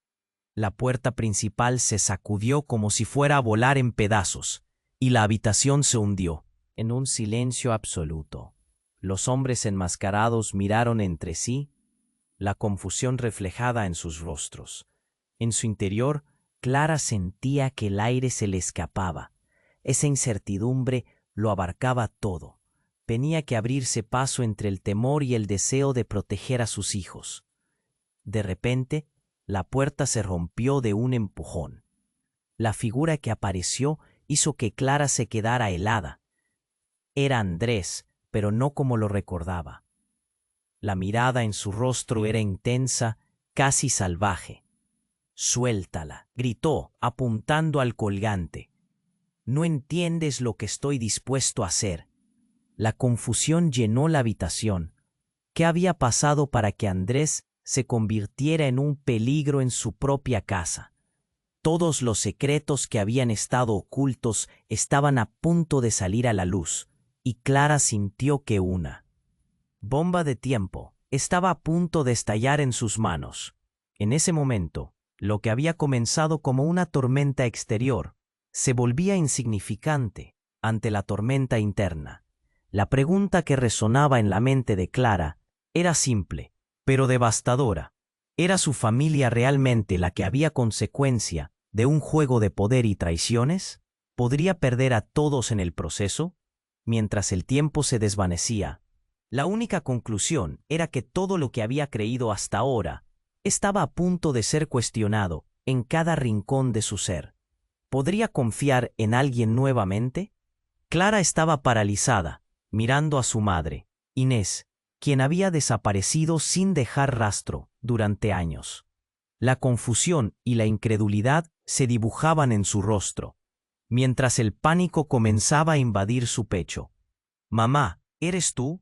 La puerta principal se sacudió como si fuera a volar en pedazos, y la habitación se hundió, en un silencio absoluto. Los hombres enmascarados miraron entre sí, la confusión reflejada en sus rostros. En su interior, Clara sentía que el aire se le escapaba. Esa incertidumbre lo abarcaba todo. Tenía que abrirse paso entre el temor y el deseo de proteger a sus hijos. De repente, la puerta se rompió de un empujón. La figura que apareció hizo que Clara se quedara helada. Era Andrés, pero no como lo recordaba. La mirada en su rostro era intensa, casi salvaje. «Suéltala», gritó, apuntando al colgante. «No entiendes lo que estoy dispuesto a hacer». La confusión llenó la habitación. ¿Qué había pasado para que Andrés se convirtiera en un peligro en su propia casa? Todos los secretos que habían estado ocultos estaban a punto de salir a la luz, y Clara sintió que una bomba de tiempo estaba a punto de estallar en sus manos. En ese momento, lo que había comenzado como una tormenta exterior se volvía insignificante ante la tormenta interna. La pregunta que resonaba en la mente de Clara era simple, pero devastadora. ¿Era su familia realmente la que había consecuencia de un juego de poder y traiciones? ¿Podría perder a todos en el proceso? Mientras el tiempo se desvanecía, la única conclusión era que todo lo que había creído hasta ahora estaba a punto de ser cuestionado en cada rincón de su ser. ¿Podría confiar en alguien nuevamente? Clara estaba paralizada, mirando a su madre, Inés, quien había desaparecido sin dejar rastro durante años. La confusión y la incredulidad se dibujaban en su rostro, mientras el pánico comenzaba a invadir su pecho. «Mamá, ¿eres tú?»,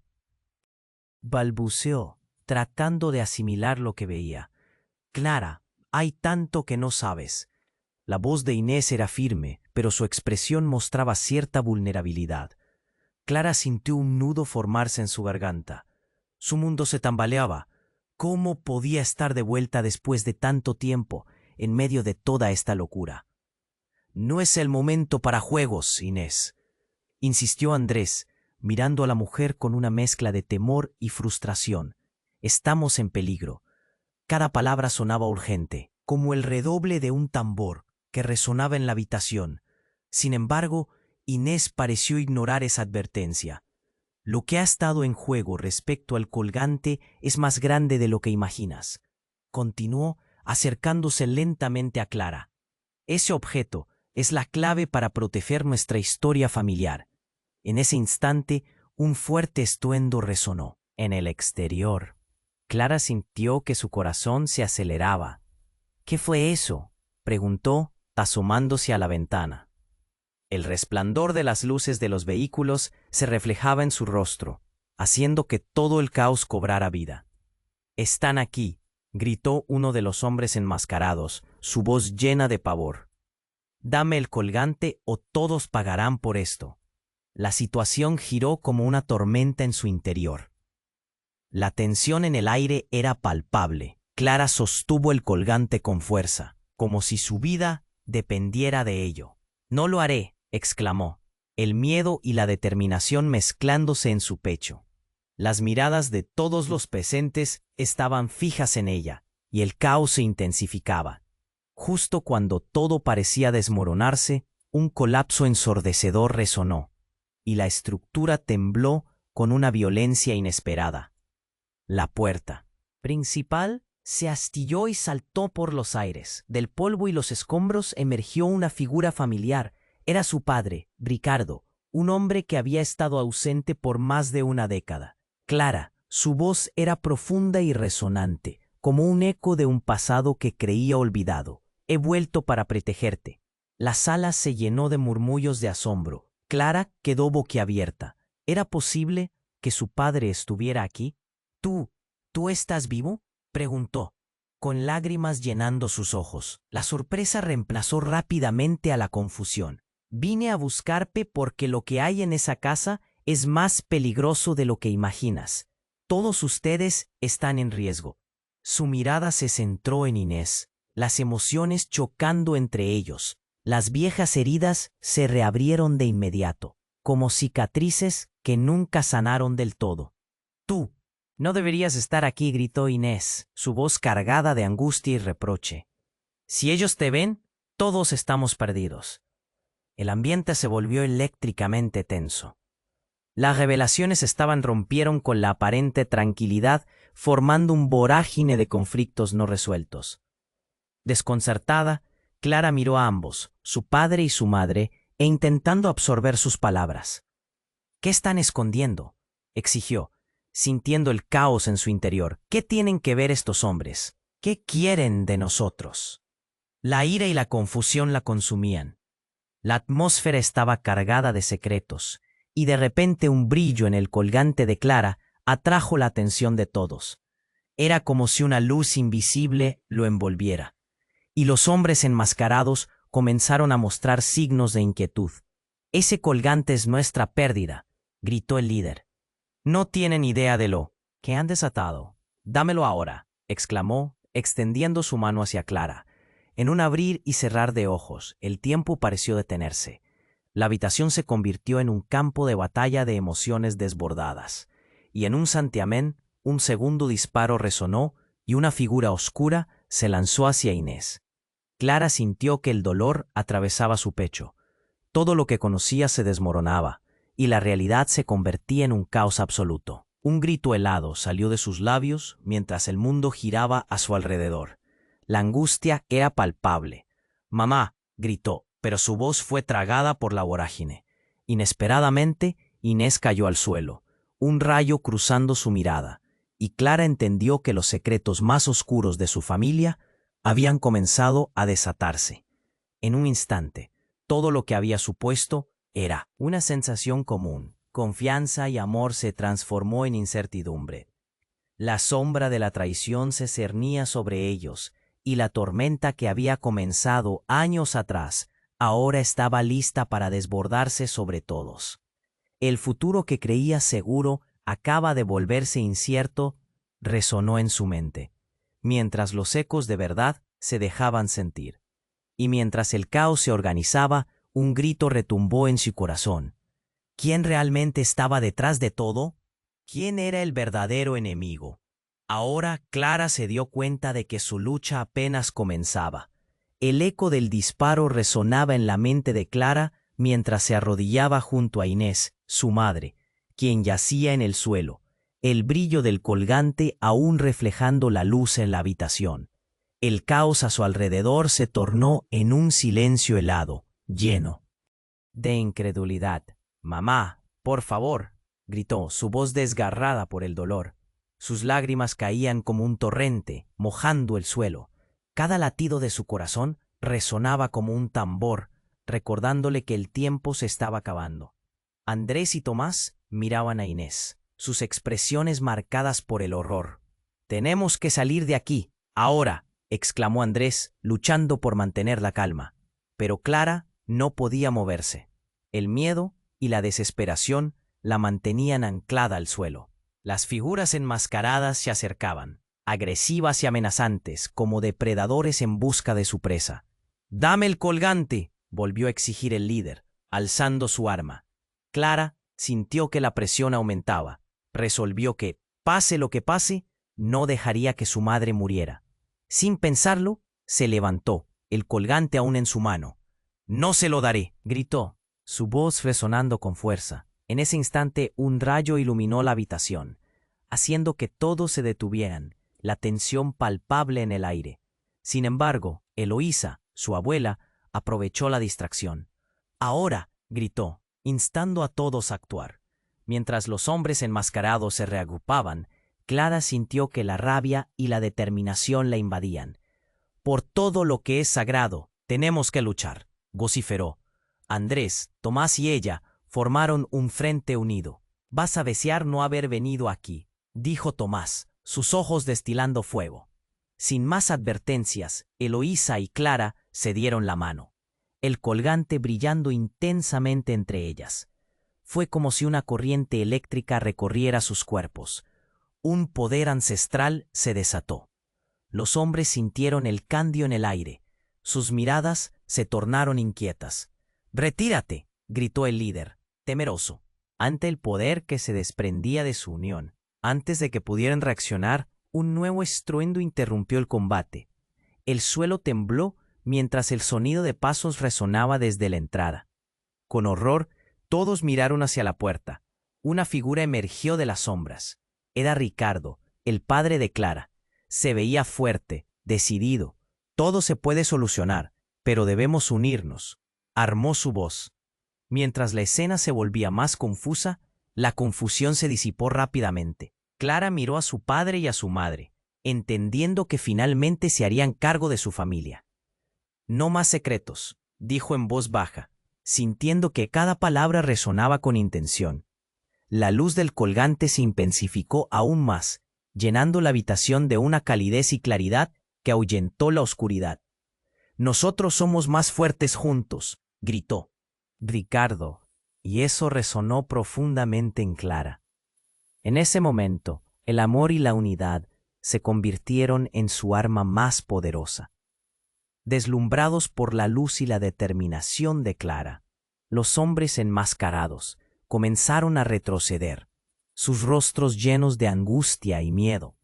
balbuceó, tratando de asimilar lo que veía. «Clara, hay tanto que no sabes». La voz de Inés era firme, pero su expresión mostraba cierta vulnerabilidad. Clara sintió un nudo formarse en su garganta. Su mundo se tambaleaba. ¿Cómo podía estar de vuelta después de tanto tiempo en medio de toda esta locura? «No es el momento para juegos, Inés», insistió Andrés, mirando a la mujer con una mezcla de temor y frustración. «Estamos en peligro». Cada palabra sonaba urgente, como el redoble de un tambor que resonaba en la habitación. Sin embargo, Inés pareció ignorar esa advertencia. «Lo que ha estado en juego respecto al colgante es más grande de lo que imaginas», continuó, acercándose lentamente a Clara. «Ese objeto es la clave para proteger nuestra historia familiar». En ese instante, un fuerte estruendo resonó. En el exterior, Clara sintió que su corazón se aceleraba. «¿Qué fue eso?», preguntó, asomándose a la ventana. El resplandor de las luces de los vehículos se reflejaba en su rostro, haciendo que todo el caos cobrara vida. «Están aquí», gritó uno de los hombres enmascarados, su voz llena de pavor. «Dame el colgante o todos pagarán por esto». La situación giró como una tormenta en su interior. La tensión en el aire era palpable. Clara sostuvo el colgante con fuerza, como si su vida dependiera de ello. «No lo haré», exclamó, el miedo y la determinación mezclándose en su pecho. Las miradas de todos los presentes estaban fijas en ella, y el caos se intensificaba. Justo cuando todo parecía desmoronarse, un colapso ensordecedor resonó, y la estructura tembló con una violencia inesperada. La puerta principal se astilló y saltó por los aires. Del polvo y los escombros emergió una figura familiar. Era su padre, Ricardo, un hombre que había estado ausente por más de una década. Clara, su voz era profunda y resonante, como un eco de un pasado que creía olvidado. He vuelto para protegerte. La sala se llenó de murmullos de asombro. Clara quedó boquiabierta. ¿Era posible que su padre estuviera aquí? ¿Tú estás vivo?, preguntó, con lágrimas llenando sus ojos. La sorpresa reemplazó rápidamente a la confusión. Vine a buscarte porque lo que hay en esa casa es más peligroso de lo que imaginas. Todos ustedes están en riesgo. Su mirada se centró en Inés, las emociones chocando entre ellos. Las viejas heridas se reabrieron de inmediato, como cicatrices que nunca sanaron del todo. Tú no deberías estar aquí, gritó Inés, su voz cargada de angustia y reproche. Si ellos te ven, todos estamos perdidos. El ambiente se volvió eléctricamente tenso. Las revelaciones rompieron con la aparente tranquilidad, formando un vorágine de conflictos no resueltos. Desconcertada, Clara miró a ambos, su padre y su madre, e intentando absorber sus palabras. ¿Qué están escondiendo?, exigió, sintiendo el caos en su interior. ¿Qué tienen que ver estos hombres? ¿Qué quieren de nosotros? La ira y la confusión la consumían. La atmósfera estaba cargada de secretos, y de repente un brillo en el colgante de Clara atrajo la atención de todos. Era como si una luz invisible lo envolviera, y los hombres enmascarados comenzaron a mostrar signos de inquietud. «Ese colgante es nuestra pérdida», gritó el líder. «No tienen idea de lo que han desatado. Dámelo ahora», exclamó, extendiendo su mano hacia Clara. En un abrir y cerrar de ojos, el tiempo pareció detenerse. La habitación se convirtió en un campo de batalla de emociones desbordadas, y en un santiamén, un segundo disparo resonó y una figura oscura se lanzó hacia Inés. Clara sintió que el dolor atravesaba su pecho. Todo lo que conocía se desmoronaba, y la realidad se convertía en un caos absoluto. Un grito helado salió de sus labios mientras el mundo giraba a su alrededor. La angustia era palpable. «Mamá», gritó, pero su voz fue tragada por la vorágine. Inesperadamente, Inés cayó al suelo, un rayo cruzando su mirada, y Clara entendió que los secretos más oscuros de su familia habían comenzado a desatarse. En un instante, todo lo que había supuesto era una sensación común. Confianza y amor se transformó en incertidumbre. La sombra de la traición se cernía sobre ellos, y la tormenta que había comenzado años atrás ahora estaba lista para desbordarse sobre todos. El futuro que creía seguro acaba de volverse incierto, resonó en su mente, mientras los ecos de verdad se dejaban sentir. Y mientras el caos se organizaba, un grito retumbó en su corazón. ¿Quién realmente estaba detrás de todo? ¿Quién era el verdadero enemigo? Ahora Clara se dio cuenta de que su lucha apenas comenzaba. El eco del disparo resonaba en la mente de Clara mientras se arrodillaba junto a Inés, su madre, quien yacía en el suelo, el brillo del colgante aún reflejando la luz en la habitación. El caos a su alrededor se tornó en un silencio helado, lleno de incredulidad. «Mamá, por favor», gritó, su voz desgarrada por el dolor. Sus lágrimas caían como un torrente, mojando el suelo. Cada latido de su corazón resonaba como un tambor, recordándole que el tiempo se estaba acabando. Andrés y Tomás miraban a Inés, sus expresiones marcadas por el horror. «Tenemos que salir de aquí, ahora», exclamó Andrés, luchando por mantener la calma. Pero Clara no podía moverse. El miedo y la desesperación la mantenían anclada al suelo. Las figuras enmascaradas se acercaban, agresivas y amenazantes, como depredadores en busca de su presa. «¡Dame el colgante!», volvió a exigir el líder, alzando su arma. Clara sintió que la presión aumentaba. resolvió que, pase lo que pase, no dejaría que su madre muriera. Sin pensarlo, se levantó, el colgante aún en su mano. «No se lo daré», gritó, su voz resonando con fuerza. En ese instante un rayo iluminó la habitación, haciendo que todos se detuvieran, la tensión palpable en el aire. Sin embargo, Eloísa, su abuela, aprovechó la distracción. «Ahora», gritó, instando a todos a actuar. Mientras los hombres enmascarados se reagrupaban, Clara sintió que la rabia y la determinación la invadían. «Por todo lo que es sagrado, tenemos que luchar», vociferó. Andrés, Tomás y ella formaron un frente unido. «Vas a desear no haber venido aquí», dijo Tomás, sus ojos destilando fuego. Sin más advertencias, Eloísa y Clara se dieron la mano, el colgante brillando intensamente entre ellas. Fue como si una corriente eléctrica recorriera sus cuerpos. Un poder ancestral se desató. Los hombres sintieron el cambio en el aire. Sus miradas se tornaron inquietas. «¡Retírate!», gritó el líder, temeroso, ante el poder que se desprendía de su unión. Antes de que pudieran reaccionar, un nuevo estruendo interrumpió el combate. El suelo tembló mientras el sonido de pasos resonaba desde la entrada. Con horror, todos miraron hacia la puerta. Una figura emergió de las sombras. Era Ricardo, el padre de Clara. Se veía fuerte, decidido. «Todo se puede solucionar, pero debemos unirnos», armó su voz. Mientras la escena se volvía más confusa, la confusión se disipó rápidamente. Clara miró a su padre y a su madre, entendiendo que finalmente se harían cargo de su familia. «No más secretos», dijo en voz baja, sintiendo que cada palabra resonaba con intención. La luz del colgante se intensificó aún más, llenando la habitación de una calidez y claridad que ahuyentó la oscuridad. «Nosotros somos más fuertes juntos», gritó Ricardo, y eso resonó profundamente en Clara. En ese momento, el amor y la unidad se convirtieron en su arma más poderosa. Deslumbrados por la luz y la determinación de Clara, los hombres enmascarados comenzaron a retroceder, sus rostros llenos de angustia y miedo.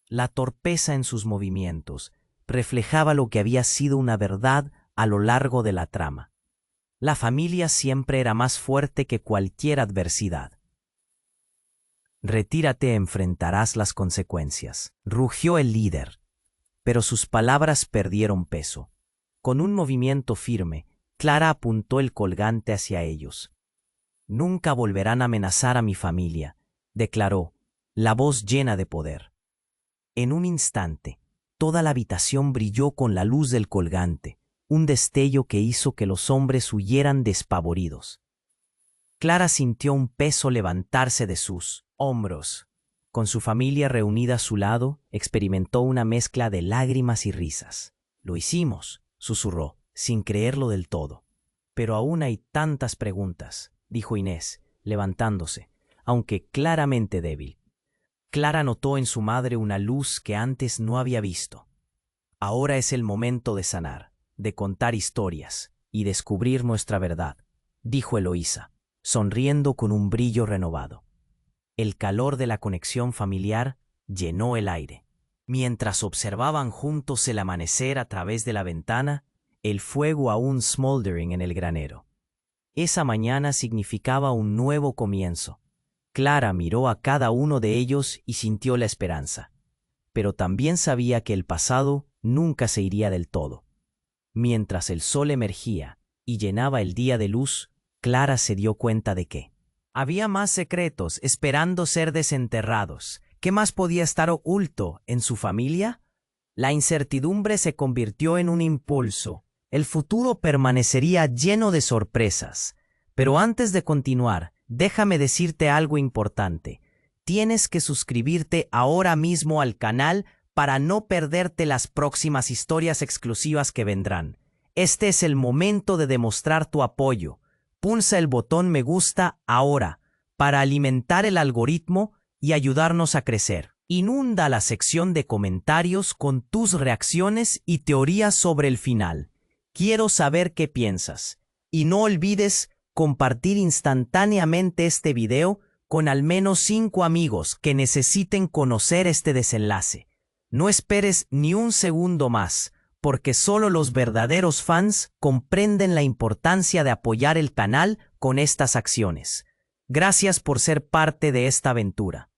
La torpeza en sus movimientos reflejaba lo que había sido una verdad a lo largo de la trama. La familia siempre era más fuerte que cualquier adversidad. «Retírate, enfrentarás las consecuencias», rugió el líder, pero sus palabras perdieron peso. Con un movimiento firme, Clara apuntó el colgante hacia ellos. «Nunca volverán a amenazar a mi familia», declaró, la voz llena de poder. En un instante, toda la habitación brilló con la luz del colgante, un destello que hizo que los hombres huyeran despavoridos. Clara sintió un peso levantarse de sus hombros. Con su familia reunida a su lado, experimentó una mezcla de lágrimas y risas. «Lo hicimos», susurró, sin creerlo del todo. «Pero aún hay tantas preguntas», dijo Inés, levantándose, aunque claramente débil. Clara notó en su madre una luz que antes no había visto. «Ahora es el momento de sanar, de contar historias y descubrir nuestra verdad», dijo Eloísa, sonriendo con un brillo renovado. El calor de la conexión familiar llenó el aire. Mientras observaban juntos el amanecer a través de la ventana, el fuego aún smoldering en el granero. Esa mañana significaba un nuevo comienzo. Clara miró a cada uno de ellos y sintió la esperanza, pero también sabía que el pasado nunca se iría del todo. Mientras el sol emergía y llenaba el día de luz, Clara se dio cuenta de que había más secretos esperando ser desenterrados. ¿Qué más podía estar oculto en su familia? La incertidumbre se convirtió en un impulso. El futuro permanecería lleno de sorpresas. Pero antes de continuar, déjame decirte algo importante. Tienes que suscribirte ahora mismo al canal para no perderte las próximas historias exclusivas que vendrán. Este es el momento de demostrar tu apoyo. Pulsa el botón me gusta ahora para alimentar el algoritmo y ayudarnos a crecer. Inunda la sección de comentarios con tus reacciones y teorías sobre el final. Quiero saber qué piensas. Y no olvides compartir instantáneamente este video con al menos 5 amigos que necesiten conocer este desenlace. No esperes ni un segundo más, porque solo los verdaderos fans comprenden la importancia de apoyar el canal con estas acciones. Gracias por ser parte de esta aventura.